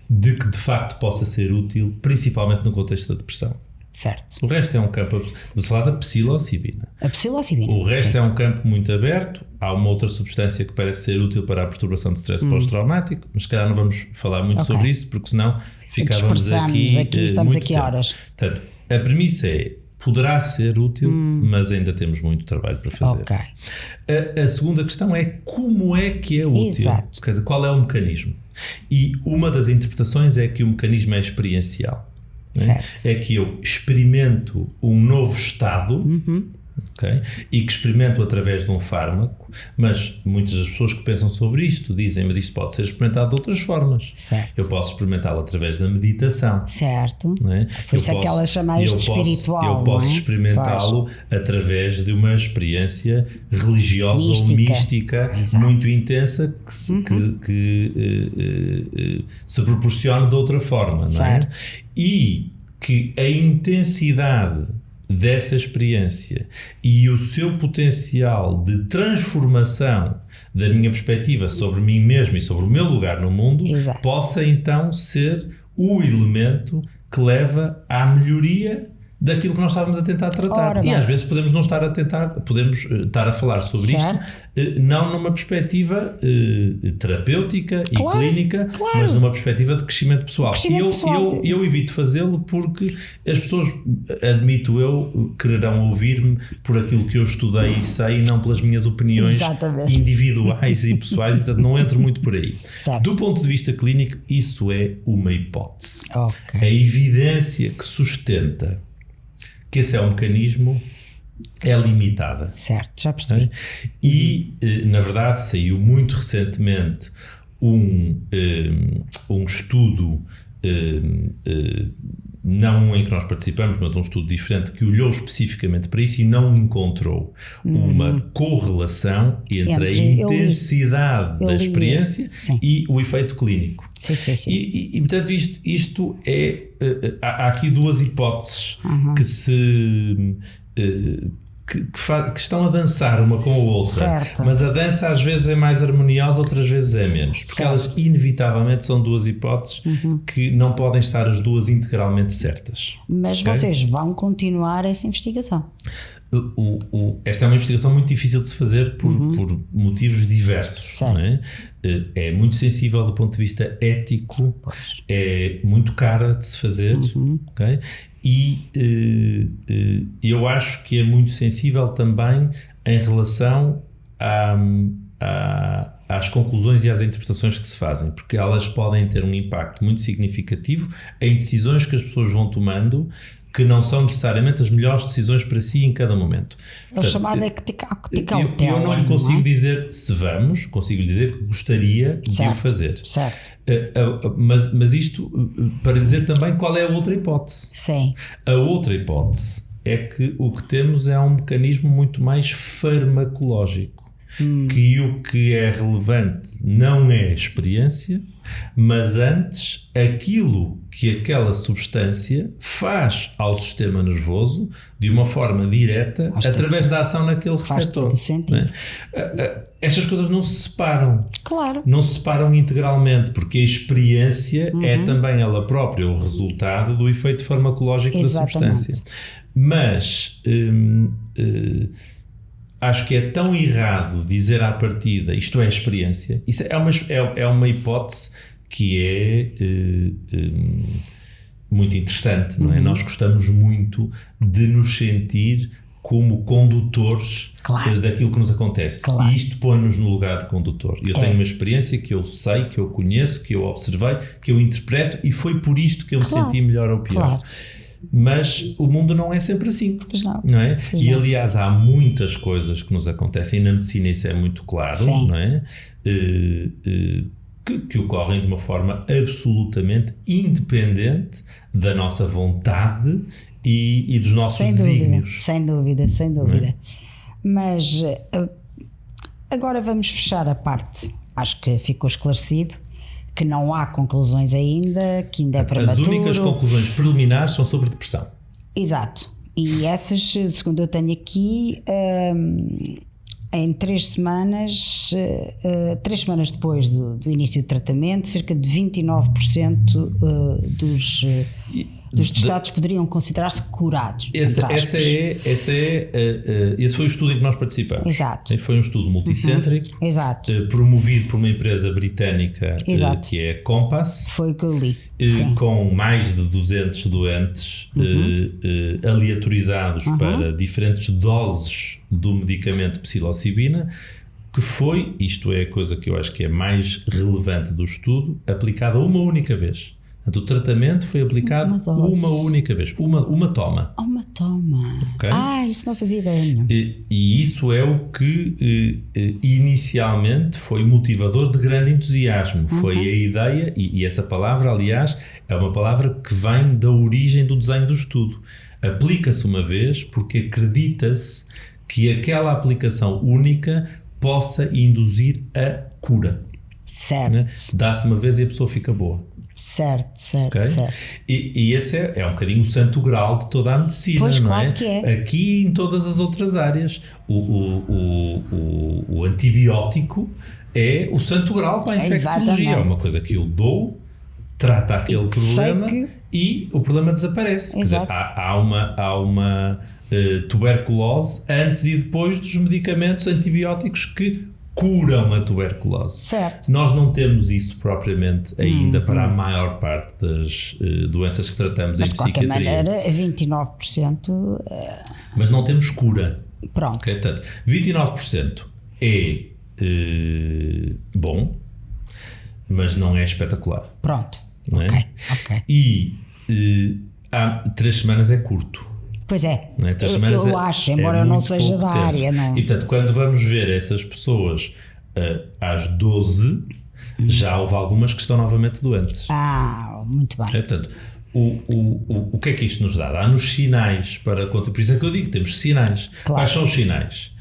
de que de facto possa ser útil, principalmente no contexto da depressão. Certo. O resto é um campo... Vamos falar da psilocibina. A psilocibina. O resto é um campo muito aberto. Há uma outra substância que parece ser útil para a perturbação de stress pós-traumático, mas se calhar não vamos falar muito sobre isso, porque senão ficávamos aqui estamos muito aqui tempo. horas. Portanto, a premissa é, poderá ser útil, mas ainda temos muito trabalho para fazer. Ok. A segunda questão é como é que é útil? Exato. Quer dizer, qual é o mecanismo? E uma das interpretações é que o mecanismo é experiencial. É que eu experimento um novo estado, e que experimento através de um fármaco, mas muitas das pessoas que pensam sobre isto dizem, mas isto pode ser experimentado de outras formas. Certo. Eu posso experimentá-lo através da meditação. Certo. Não é? Por isso é que ela chama isto espiritual. Eu posso experimentá-lo através de uma experiência religiosa ou mística muito intensa que se proporciona de outra forma. Não é? E que a intensidade dessa experiência e o seu potencial de transformação da minha perspectiva sobre mim mesmo e sobre o meu lugar no mundo possa então ser o elemento que leva à melhoria daquilo que nós estávamos a tentar tratar. E às vezes podemos não estar a tentar, podemos estar a falar sobre isto, não numa perspectiva terapêutica e clínica, mas numa perspectiva de crescimento pessoal. Eu evito fazê-lo porque as pessoas, admito eu, quererão ouvir-me por aquilo que eu estudei e sei, e não pelas minhas opiniões individuais e pessoais, e portanto não entro muito por aí. Do ponto de vista clínico, isso é uma hipótese. A evidência que sustenta que esse é um mecanismo é limitada. Certo, já percebi. E, na verdade, saiu muito recentemente um estudo, não em que nós participamos, mas um estudo diferente que olhou especificamente para isso e não encontrou uma correlação entre a intensidade da experiência e o efeito clínico. E portanto, isto é... Há aqui duas hipóteses que estão a dançar uma com a outra, mas a dança às vezes é mais harmoniosa, outras vezes é menos, porque elas inevitavelmente são duas hipóteses que não podem estar as duas integralmente certas. Mas vocês vão continuar essa investigação? Esta é uma investigação muito difícil de se fazer por motivos diversos. Não é? É muito sensível do ponto de vista ético, é muito cara de se fazer, okay? E eu acho que é muito sensível também em relação às conclusões e às interpretações que se fazem, porque elas podem ter um impacto muito significativo em decisões que as pessoas vão tomando, que não são necessariamente as melhores decisões para si em cada momento. É chamado cautela. Eu não lhe consigo dizer se vamos, consigo lhe dizer que gostaria de o fazer. Mas isto para dizer também qual é a outra hipótese. A outra hipótese é que o que temos é um mecanismo muito mais farmacológico. Que o que é relevante não é a experiência, mas antes aquilo que aquela substância faz ao sistema nervoso de uma forma direta através da ação naquele receptor. Estas coisas não se separam. Não se separam integralmente, porque a experiência é também ela própria o resultado do efeito farmacológico da substância. Mas acho que é tão errado dizer à partida isto é experiência. Isso é uma hipótese que é muito interessante, não é? Nós gostamos muito de nos sentir como condutores daquilo que nos acontece. E isto põe-nos no lugar de condutor. Eu tenho uma experiência que eu sei, que eu conheço, que eu observei, que eu interpreto, e foi por isto que eu me senti melhor ou pior. Mas o mundo não é sempre assim, não é? E aliás há muitas coisas que nos acontecem, e na medicina isso é muito claro, não é? Que ocorrem de uma forma absolutamente independente da nossa vontade e dos nossos desígnios. Sem dúvida. Mas agora vamos fechar a parte, acho que ficou esclarecido, que não há conclusões ainda, que ainda é prematuro. As únicas conclusões preliminares são sobre depressão. Exato. E essas, segundo eu tenho aqui, em 3 semanas, 3 semanas depois do início do tratamento, cerca de 29% dos testados poderiam considerar-se curados. Esse foi o estudo em que nós participamos. Exato. Foi um estudo multicêntrico, promovido por uma empresa britânica que é Compass. Foi o que eu li. Com mais de 200 doentes aleatorizados para diferentes doses do medicamento psilocibina, que foi, isto é a coisa que eu acho que é mais relevante do estudo, aplicada uma única vez. Portanto, o tratamento foi aplicado uma única vez, uma toma. Uma toma. Okay? Isso não fazia ideia nenhuma. E isso é o que inicialmente foi motivador de grande entusiasmo. Foi a ideia, e essa palavra, aliás, é uma palavra que vem da origem do desenho do estudo. Aplica-se uma vez porque acredita-se que aquela aplicação única possa induzir a cura. Certo. Né? Dá-se uma vez e a pessoa fica boa. Certo. E esse é um bocadinho o santo grau de toda a medicina, pois, não claro é? Que é? Aqui em todas as outras áreas. O antibiótico é o santo grau para a infecciologia. É uma coisa que eu dou, trata aquele problema e o problema desaparece. Quer dizer, há uma tuberculose antes e depois dos medicamentos antibióticos que curam a tuberculose. Certo. Nós não temos isso propriamente ainda para a maior parte das doenças que tratamos em psiquiatria. Mas de qualquer maneira, 29%... Mas não temos cura. Pronto. Okay? Portanto, 29% é bom, mas não é espetacular. Pronto. Não é? Ok. E há 3 semanas é curto. Pois é, não é? eu acho, embora eu não seja da área. Não. E portanto, quando vamos ver essas pessoas às 12, já houve algumas que estão novamente doentes. Muito bem. Portanto, o que é que isto nos dá? Dá-nos sinais para... Por isso é que eu digo, temos sinais. Claro. Quais são os sinais?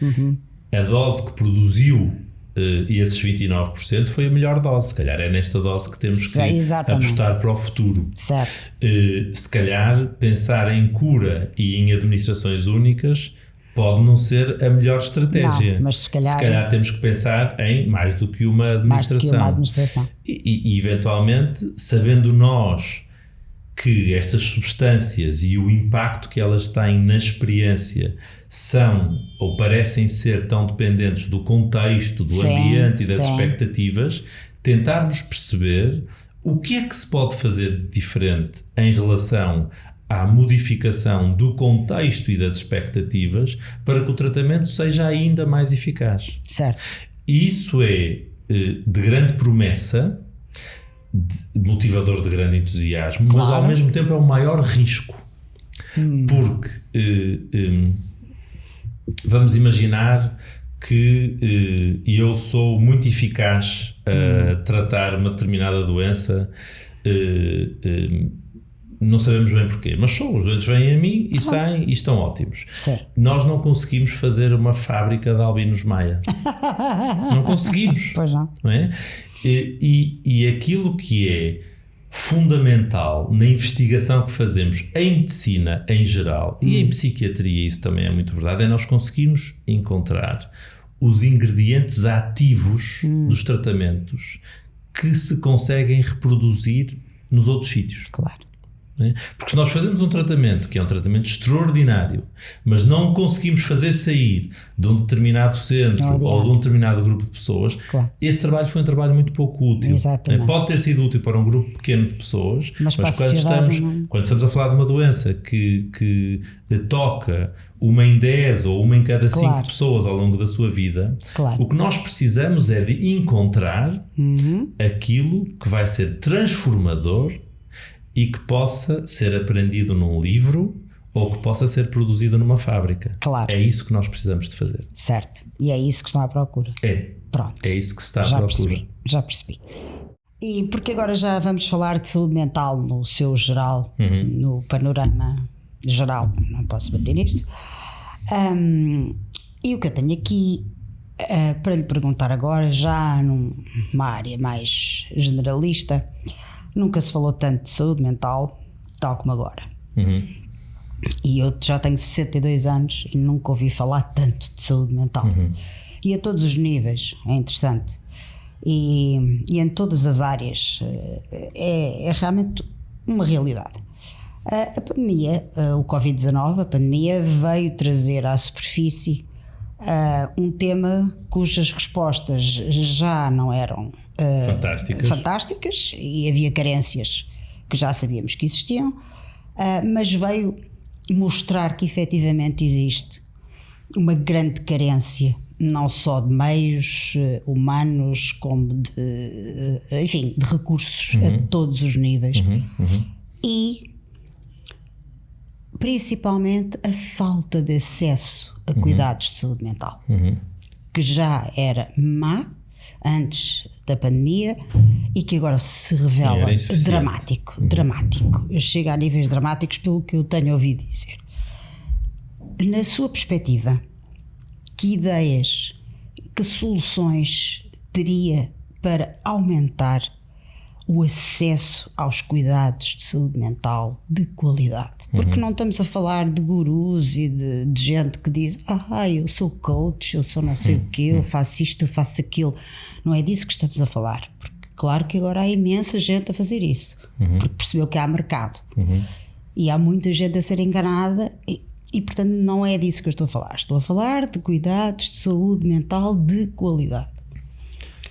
A dose que produziu esses 29% foi a melhor dose. Se calhar é nesta dose que temos que apostar para o futuro. Certo. Se calhar pensar em cura e em administrações únicas pode não ser a melhor estratégia. Não, mas se calhar temos que pensar em mais do que uma administração. E eventualmente, sabendo nós que estas substâncias e o impacto que elas têm na experiência são ou parecem ser tão dependentes do contexto, do ambiente e das expectativas, tentarmos perceber o que é que se pode fazer de diferente em relação à modificação do contexto e das expectativas para que o tratamento seja ainda mais eficaz. Certo. E isso é de grande promessa, motivador de grande entusiasmo, mas ao mesmo tempo é o maior risco. Porque vamos imaginar que eu sou muito eficaz a tratar uma determinada doença, não sabemos bem porquê, mas os doentes vêm a mim e saem e estão ótimos. Sim. Nós não conseguimos fazer uma fábrica de albinos Maia. Não conseguimos. Pois não. Não é? E aquilo que é fundamental na investigação que fazemos em medicina em geral e em psiquiatria, isso também é muito verdade, é nós conseguirmos encontrar os ingredientes ativos dos tratamentos que se conseguem reproduzir nos outros sítios. Claro. Porque se nós fazemos um tratamento que é um tratamento extraordinário, mas não conseguimos fazer sair de um determinado centro ou de um determinado grupo de pessoas, esse trabalho foi um trabalho muito pouco útil. Exatamente. Pode ter sido útil para um grupo pequeno de pessoas, mas quando estamos a falar de uma doença que toca uma em 10 ou uma em cada 5 pessoas ao longo da sua vida, o que nós precisamos é de encontrar aquilo que vai ser transformador e que possa ser aprendido num livro ou que possa ser produzido numa fábrica. Claro. É isso que nós precisamos de fazer. Certo. E é isso que estão à procura. Pronto. É isso que se está à procura. Já percebi. E porque agora já vamos falar de saúde mental no seu geral, no panorama geral, não posso bater nisto. E o que eu tenho aqui para lhe perguntar agora, já numa área mais generalista, nunca se falou tanto de saúde mental, tal como agora. E eu já tenho 62 anos e nunca ouvi falar tanto de saúde mental. E a todos os níveis, é interessante. E em todas as áreas, é realmente uma realidade. A pandemia, o Covid-19, a pandemia veio trazer à superfície um tema cujas respostas já não eram fantásticas e havia carências que já sabíamos que existiam, mas veio mostrar que efetivamente existe uma grande carência, não só de meios humanos, como de recursos a todos os níveis. E principalmente a falta de acesso a cuidados de saúde mental, que já era má antes da pandemia e que agora se revela dramático. Chega a níveis dramáticos pelo que eu tenho ouvido dizer. Na sua perspectiva, que ideias, que soluções teria para aumentar o acesso aos cuidados de saúde mental de qualidade? Porque não estamos a falar de gurus e de gente que diz eu sou coach, eu sou não sei o quê, eu faço isto, eu faço aquilo. Não é disso que estamos a falar, porque claro que agora há imensa gente a fazer isso, porque percebeu que há mercado e há muita gente a ser enganada e portanto não é disso que eu estou a falar. Estou a falar de cuidados de saúde mental de qualidade.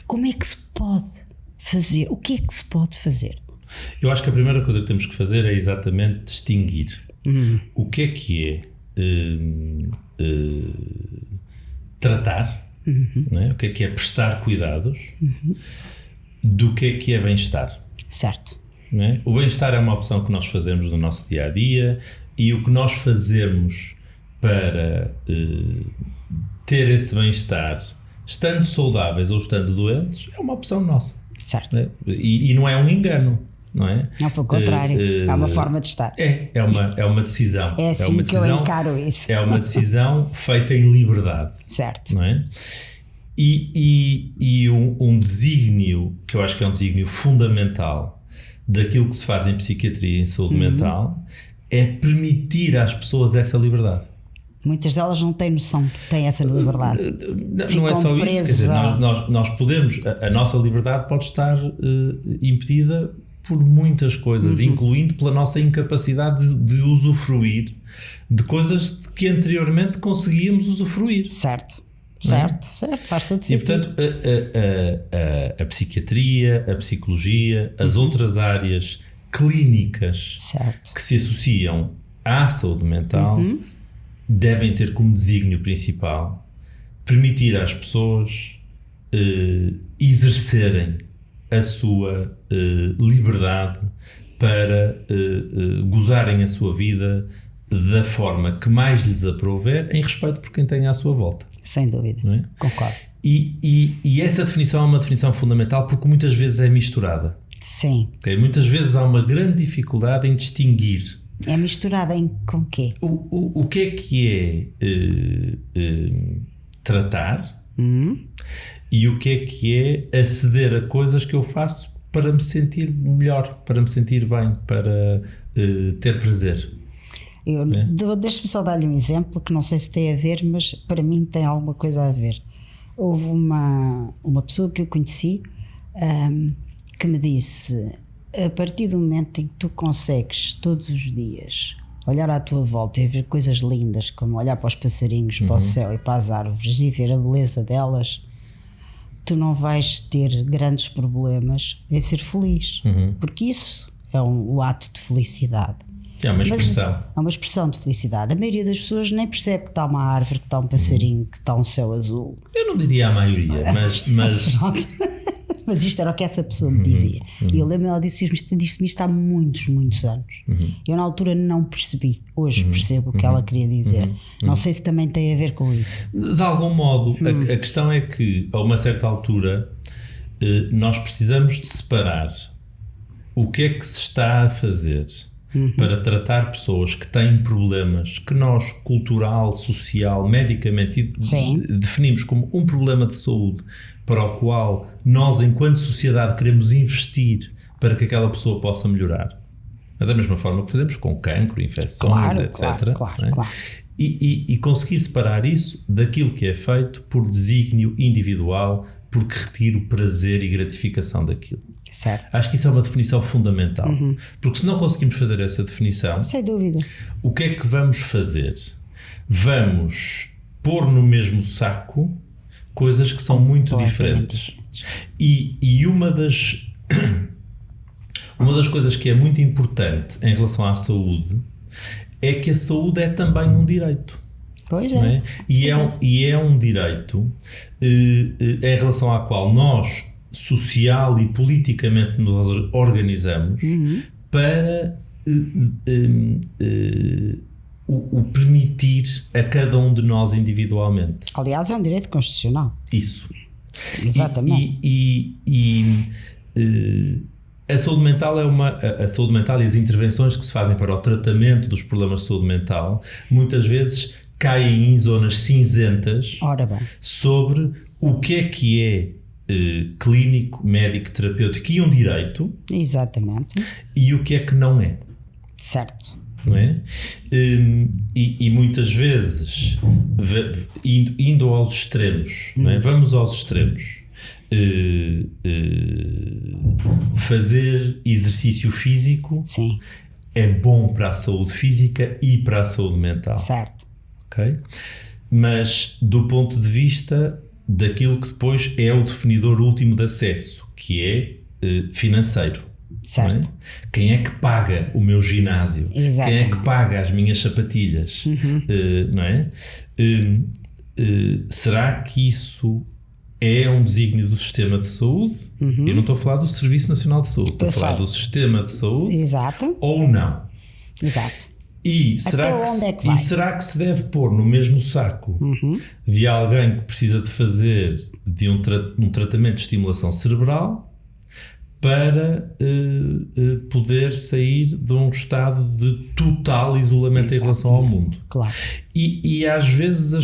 Como é que se pode fazer? O que é que se pode fazer? Eu acho que a primeira coisa que temos que fazer é exatamente distinguir o que é tratar, não é? O que é prestar cuidados, do que é bem-estar. Certo. Não é? O bem-estar é uma opção que nós fazemos no nosso dia-a-dia e o que nós fazemos para ter esse bem-estar, estando saudáveis ou estando doentes, é uma opção nossa. Certo. E não é um engano, não é? Não, pelo contrário, é uma forma de estar. É uma decisão. É assim que eu encaro isso. É uma decisão feita em liberdade. Certo. Não é? E um desígnio, que eu acho que é um desígnio fundamental daquilo que se faz em psiquiatria e em saúde mental, é permitir às pessoas essa liberdade. Muitas delas não têm noção de que têm essa liberdade. Não é só isso. Quer dizer, nós podemos, a nossa liberdade pode estar impedida por muitas coisas, incluindo pela nossa incapacidade de usufruir de coisas que anteriormente conseguíamos usufruir. Certo, faz todo sentido. E portanto a psiquiatria, a psicologia, as outras áreas clínicas que se associam à saúde mental devem ter como desígnio principal permitir às pessoas exercerem a sua liberdade para gozarem a sua vida da forma que mais lhes aprouver, em respeito por quem tem à sua volta. Sem dúvida, não é? Concordo. E essa definição é uma definição fundamental porque muitas vezes é misturada. Sim. Okay? Muitas vezes há uma grande dificuldade em distinguir. É misturada com quê? O que é tratar e o que é aceder a coisas que eu faço para me sentir melhor, para me sentir bem, para ter prazer. Deixa-me só dar-lhe um exemplo que não sei se tem a ver, mas para mim tem alguma coisa a ver. Houve uma pessoa que eu conheci que me disse: a partir do momento em que tu consegues todos os dias olhar à tua volta e ver coisas lindas, como olhar para os passarinhos, para o céu e para as árvores e ver a beleza delas, tu não vais ter grandes problemas em ser feliz, porque isso é o ato de felicidade. É uma expressão. É uma expressão de felicidade. A maioria das pessoas nem percebe que está uma árvore, que está um passarinho, que está um céu azul. Eu não diria a maioria, mas... Mas isto era o que essa pessoa me dizia. E eu lembro-me, ela disse-me isto há muitos anos. Eu na altura não percebi. Hoje percebo o que ela queria dizer. Não sei se também tem a ver com isso. De algum modo, a questão é que a uma certa altura nós precisamos de separar o que é que se está a fazer para tratar pessoas que têm problemas que nós, cultural, social, medicamente, definimos como um problema de saúde para o qual nós, enquanto sociedade, queremos investir para que aquela pessoa possa melhorar. Da mesma forma que fazemos com cancro, infecções, etc. Claro. E conseguir separar isso daquilo que é feito por desígnio individual, porque retira o prazer e gratificação daquilo. Certo. Acho que isso é uma definição fundamental. Porque se não conseguimos fazer essa definição, sem dúvida, o que é que vamos fazer? Vamos pôr no mesmo saco coisas que são muito diferentes. E uma das coisas que é muito importante em relação à saúde é que a saúde é também um direito. Pois é. Não é? E é um direito em relação ao qual nós, social e politicamente, nos organizamos para o permitir a cada um de nós individualmente. Aliás, é um direito constitucional. Isso. Exatamente. A saúde mental a saúde mental e as intervenções que se fazem para o tratamento dos problemas de saúde mental muitas vezes caem em zonas cinzentas sobre o que é clínico, médico, terapêutico e um direito. Exatamente. E o que é que não é. Certo. Não é? E muitas vezes indo aos extremos, não é? Vamos aos extremos. Fazer exercício físico Sim. é bom para a saúde física e para a saúde mental. Certo. Okay? Mas do ponto de vista daquilo que depois é o definidor último de acesso, que é financeiro. Certo. Não é? Quem é que paga o meu ginásio? Exatamente. Quem é que paga as minhas sapatilhas? Não é? Será que isso é um desígnio do sistema de saúde? Eu não estou a falar do Serviço Nacional de Saúde, estou a falar do sistema de saúde. Exato. Ou não? Exato. E será que se deve pôr no mesmo saco de alguém que precisa de fazer de um tratamento de estimulação cerebral para poder sair de um estado de total isolamento em relação ao mundo? Claro. E às vezes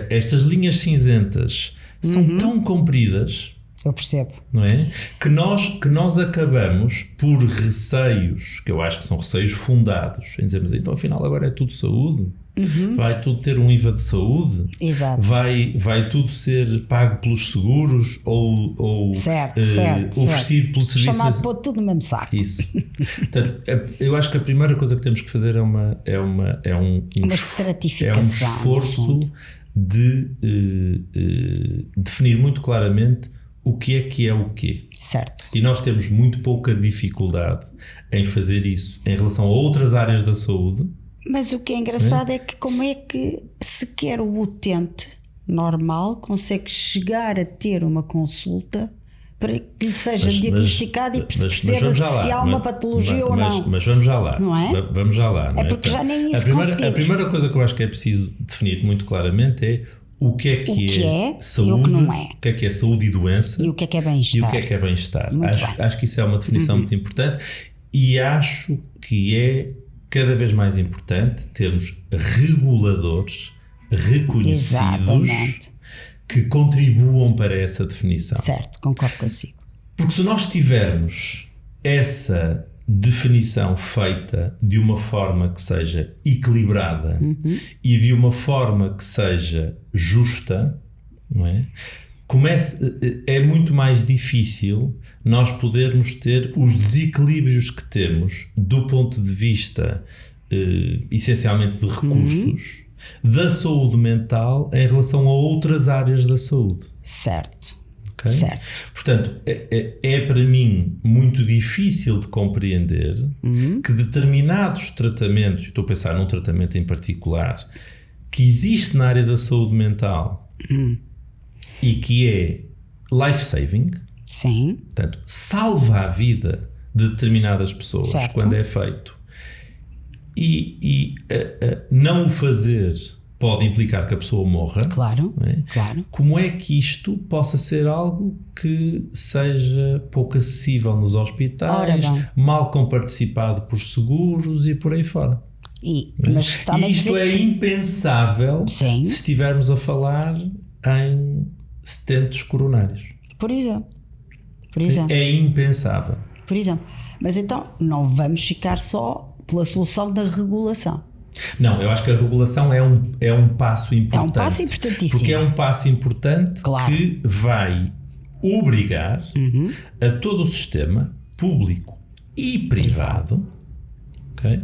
estas linhas cinzentas são tão compridas, eu percebo, não é? Que nós acabamos por receios, que eu acho que são receios fundados, em dizer, mas então afinal agora é tudo saúde? Vai tudo ter um IVA de saúde? Exato. Vai tudo ser pago pelos seguros ou oferecido pelo serviço? Chamado pôr tudo no mesmo saco. Isso. Portanto, eu acho que a primeira coisa que temos que fazer é um esforço de definir muito claramente o que é o quê. Certo. E nós temos muito pouca dificuldade em fazer isso em relação a outras áreas da saúde. Mas o que é engraçado é que como é que sequer o utente normal consegue chegar a ter uma consulta para que lhe seja diagnosticado e se perceba se há uma patologia ou não. Mas vamos já lá. Não é? Vamos já lá. É porque já nem isso conseguimos. A primeira coisa que eu acho que é preciso definir muito claramente é o que é saúde, e o que não é. O que é saúde e doença. E o que é bem-estar. E o que é bem-estar. Acho que isso é uma definição muito importante e acho que é cada vez mais importante termos reguladores reconhecidos que contribuam para essa definição. Certo, concordo consigo. Porque se nós tivermos essa definição feita de uma forma que seja equilibrada e de uma forma que seja justa, não é? É muito mais difícil nós podermos ter os desequilíbrios que temos do ponto de vista essencialmente de recursos da saúde mental em relação a outras áreas da saúde. Certo. Okay? Certo. Portanto, é para mim muito difícil de compreender que determinados tratamentos, estou a pensar num tratamento em particular, que existe na área da saúde mental e que é life-saving, sim, portanto, salva a vida de determinadas pessoas, certo, quando é feito, e não o fazer pode implicar que a pessoa morra. Claro, não é? Claro. Como é que isto possa ser algo que seja pouco acessível nos hospitais, mal comparticipado por seguros e por aí fora? E isto é impensável sim, se estivermos a falar em stentos coronários. Por exemplo. É impensável. Por exemplo. Mas então não vamos ficar só pela solução da regulação. Não, eu acho que a regulação é um passo importante. É um passo importantíssimo. Porque é um passo importante, claro, que vai obrigar a todo o sistema, público e privado, okay,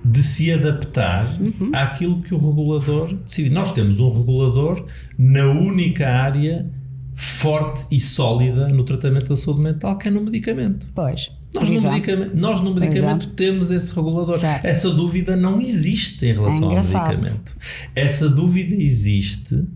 de se adaptar àquilo que o regulador decide. Nós temos um regulador na única área forte e sólida no tratamento da saúde mental, que é no medicamento. Pois. Nós no medicamento temos esse regulador. Certo. Essa dúvida não existe em relação ao medicamento. Essa dúvida existe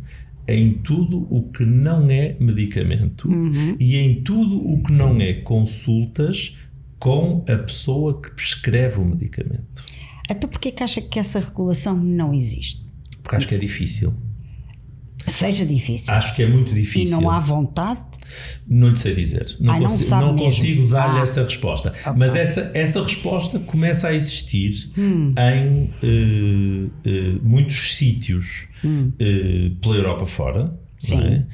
em tudo o que não é medicamento e em tudo o que não é consultas com a pessoa que prescreve o medicamento. Então porquê que acha que essa regulação não existe? Porque acho que é difícil. Seja difícil. Acho que é muito difícil. E não há vontade? Não lhe sei dizer. Não consigo dar-lhe essa resposta. Okay. Mas essa resposta começa a existir em muitos sítios pela Europa fora. Sim. Não é?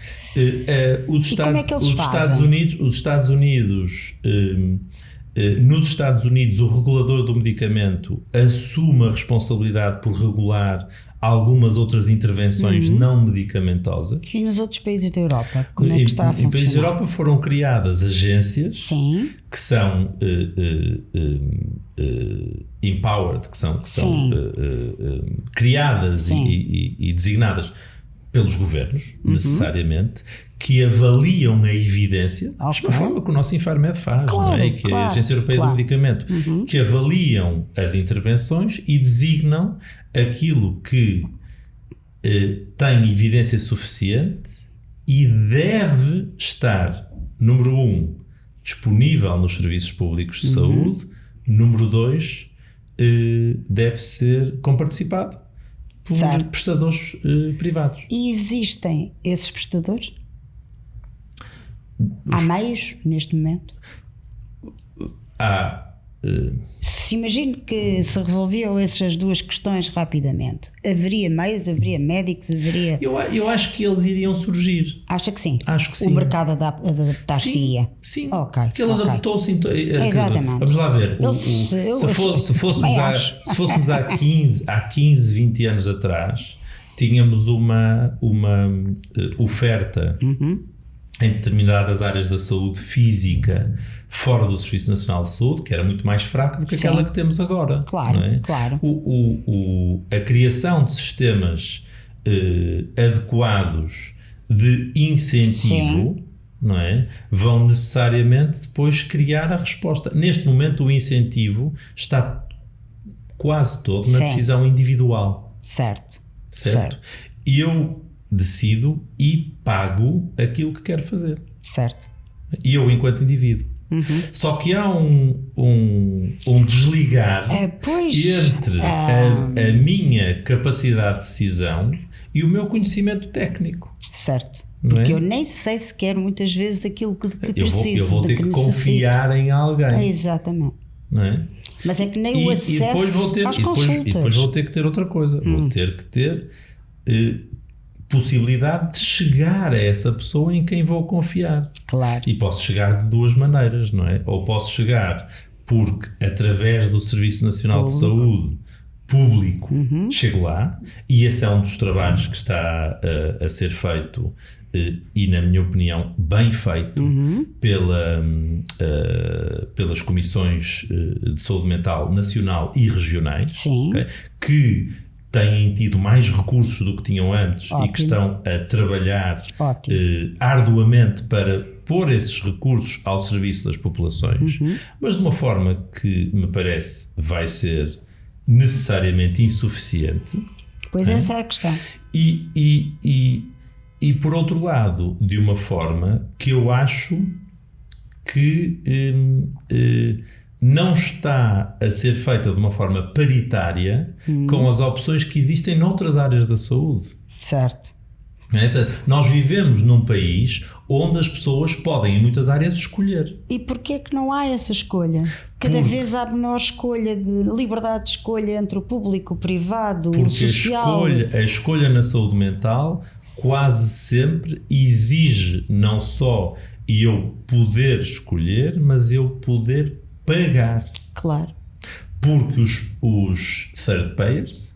Os Estados Unidos, nos Estados Unidos, o regulador do medicamento assume a responsabilidade por regular algumas outras intervenções não medicamentosas. E nos outros países da Europa, como é que está a funcionar? Em países da Europa foram criadas agências que são empowered, que são criadas e designadas pelos governos, necessariamente, que avaliam a evidência, da mesma forma que o nosso Infarmed faz, não é? Que a Agência Europeia do Medicamento, que avaliam as intervenções e designam aquilo que tem evidência suficiente e deve estar, número 1, disponível nos serviços públicos de saúde, número 2, deve ser comparticipado por prestadores privados. E existem esses prestadores? Há meios neste momento? Se imagino que se resolviam essas duas questões rapidamente, haveria meios, haveria médicos, haveria... Eu acho que eles iriam surgir. Acha que sim? Acho que sim. O mercado adaptar-se-ia. Sim. Okay, porque ele adaptou-se. Exatamente. Vamos lá ver. Se fôssemos há 15, 20 anos atrás, tínhamos uma oferta em determinadas áreas da saúde física fora do Serviço Nacional de Saúde, que era muito mais fraca do que aquela que temos agora. Claro, não é? Claro. A criação de sistemas adequados de incentivo, não é? Vão necessariamente depois criar a resposta. Neste momento o incentivo está quase todo na decisão individual. Certo. E eu decido e pago aquilo que quero fazer. Certo. E eu enquanto indivíduo. Só que há um desligar entre a minha capacidade de decisão e o meu conhecimento técnico. Certo. Porque eu nem sei sequer muitas vezes aquilo que preciso. Eu vou ter que confiar em alguém. Exatamente. Não é? Mas é que nem o acesso às consultas. E depois vou ter que ter outra coisa. Vou ter que ter possibilidade de chegar a essa pessoa em quem vou confiar. Claro. E posso chegar de duas maneiras, não é? Ou posso chegar porque através do Serviço Nacional de Saúde público chego lá, e esse é um dos trabalhos que está a ser feito e, na minha opinião, bem feito pelas comissões de saúde mental nacional e regionais, okay? Que têm tido mais recursos do que tinham antes. Ótimo. E que estão a trabalhar arduamente para pôr esses recursos ao serviço das populações, mas de uma forma que me parece vai ser necessariamente insuficiente. Pois essa é a questão. E por outro lado, de uma forma que eu acho que não está a ser feita de uma forma paritária com as opções que existem noutras áreas da saúde. Certo. Portanto, nós vivemos num país onde as pessoas podem, em muitas áreas, escolher. E porquê que não há essa escolha? Cada vez há menor escolha, de liberdade de escolha entre o público, o privado, o social. Porque a escolha na saúde mental quase sempre exige não só eu poder escolher, mas eu poder pagar. Claro. Porque os third payers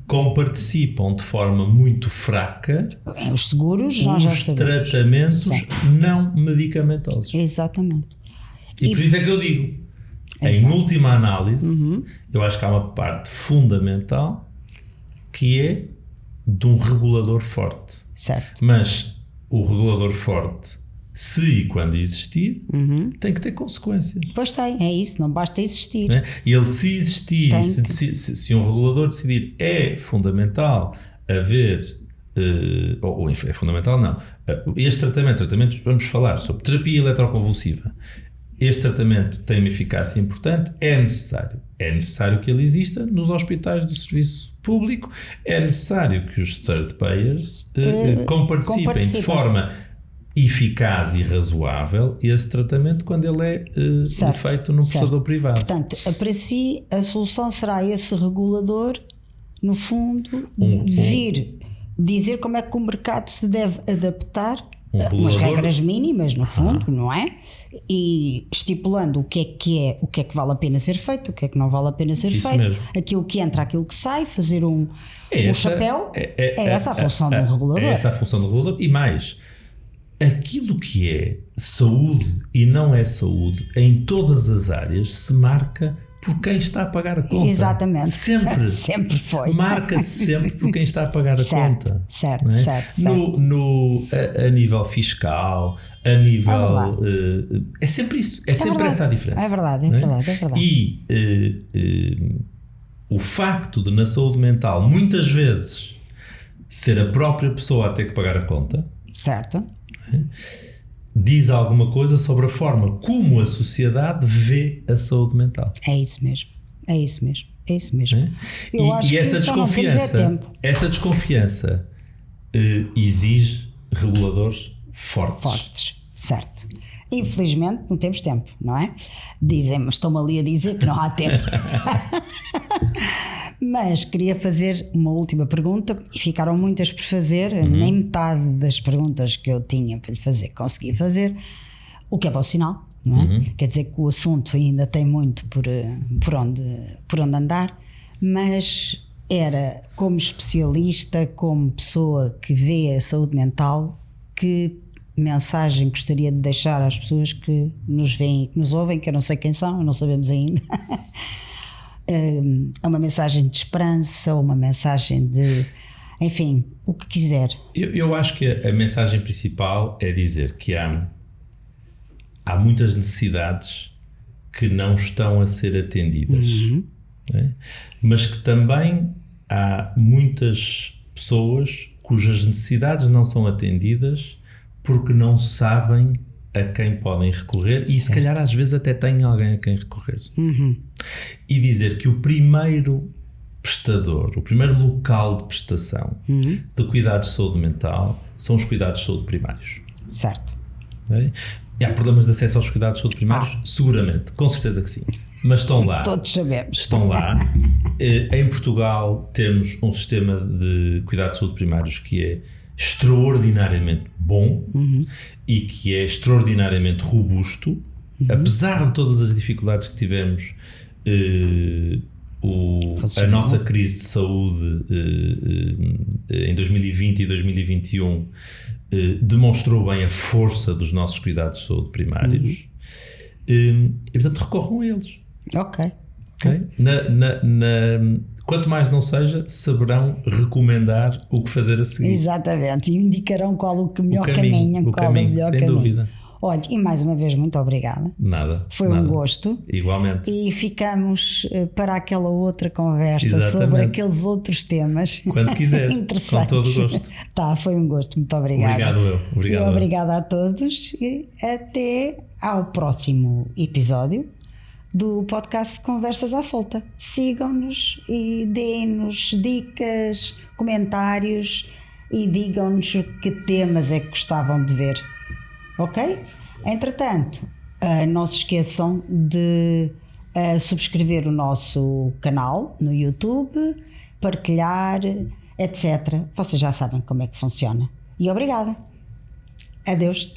comparticipam de forma muito fraca os seguros, nós já sabemos. Tratamentos não medicamentosos. Exatamente. E por isso é que eu digo, em última análise, eu acho que há uma parte fundamental que é de um regulador forte. Certo. Mas o regulador forte, se e quando existir, tem que ter consequências. Pois tem, é isso, não basta existir. Né? Ele, se existir, se um regulador decidir é fundamental haver, ou é fundamental não, este tratamentos, vamos falar sobre terapia eletroconvulsiva. Este tratamento tem uma eficácia importante, é necessário que ele exista nos hospitais do serviço público, é necessário que os third payers comparticipem de forma eficaz e razoável esse tratamento quando ele é feito no prestador privado. Portanto, para si a solução será esse regulador, no fundo, vir dizer como é que o mercado se deve adaptar, umas regras mínimas no fundo, não é? E estipulando o que é que vale a pena ser feito, o que é que não vale a pena ser feito, mesmo. Aquilo que entra, aquilo que sai, fazer um chapéu, essa a função do regulador. É essa a função do regulador e mais, aquilo que é saúde e não é saúde, em todas as áreas, se marca por quem está a pagar a conta. Exatamente. Sempre. Sempre foi. Marca-se sempre por quem está a pagar a conta. Certo, é? certo. A nível fiscal, a nível... É sempre isso. É sempre verdade. Essa a diferença. É verdade. E o facto de, na saúde mental, muitas vezes, ser a própria pessoa a ter que pagar a conta... Certo. Diz alguma coisa sobre a forma como a sociedade vê a saúde mental. É isso mesmo. Eu acho que essa desconfiança exige reguladores fortes. Certo. Infelizmente não temos tempo, não é? Dizem-me, estão-me ali a dizer que não há tempo. Mas queria fazer uma última pergunta e ficaram muitas por fazer, nem metade das perguntas que eu tinha para lhe fazer consegui fazer, o que é bom sinal, não é? Quer dizer que o assunto ainda tem muito por onde andar, mas era como especialista, como pessoa que vê a saúde mental, que mensagem gostaria de deixar às pessoas que nos veem e que nos ouvem, que eu não sei quem são, não sabemos ainda. É uma mensagem de esperança, uma mensagem de, enfim, o que quiser. Eu acho que a mensagem principal é dizer que há muitas necessidades que não estão a ser atendidas, né? Mas que também há muitas pessoas cujas necessidades não são atendidas porque não sabem a quem podem recorrer. Certo. E se calhar às vezes até têm alguém a quem recorrer. E dizer que o primeiro prestador, o primeiro local de prestação de cuidados de saúde mental são os cuidados de saúde primários. Certo. Okay? E há problemas de acesso aos cuidados de saúde primários? Seguramente, com certeza que sim. Mas estão lá. Todos sabemos. Estão lá. Em Portugal temos um sistema de cuidados de saúde primários que é extraordinariamente bom e que é extraordinariamente robusto, apesar de todas as dificuldades que tivemos. A nossa crise de saúde em 2020 e 2021 demonstrou bem a força dos nossos cuidados de saúde primários e portanto recorram a eles. Ok. Quanto mais não seja, saberão recomendar o que fazer a seguir. Exatamente, e indicarão qual o melhor caminho, sem dúvida. Olha, e mais uma vez muito obrigada. Nada. Foi um gosto. Igualmente. E ficamos para aquela outra conversa sobre aqueles outros temas. Quando quiser. Interessantes. Com todo o gosto. Foi um gosto. Muito obrigada. Obrigado eu. E obrigada a todos e até ao próximo episódio do podcast Conversas à Solta. Sigam-nos e deem-nos dicas, comentários e digam-nos que temas é que gostavam de ver. Ok? Entretanto, não se esqueçam de subscrever o nosso canal no YouTube, partilhar, etc. Vocês já sabem como é que funciona. E obrigada. Adeus.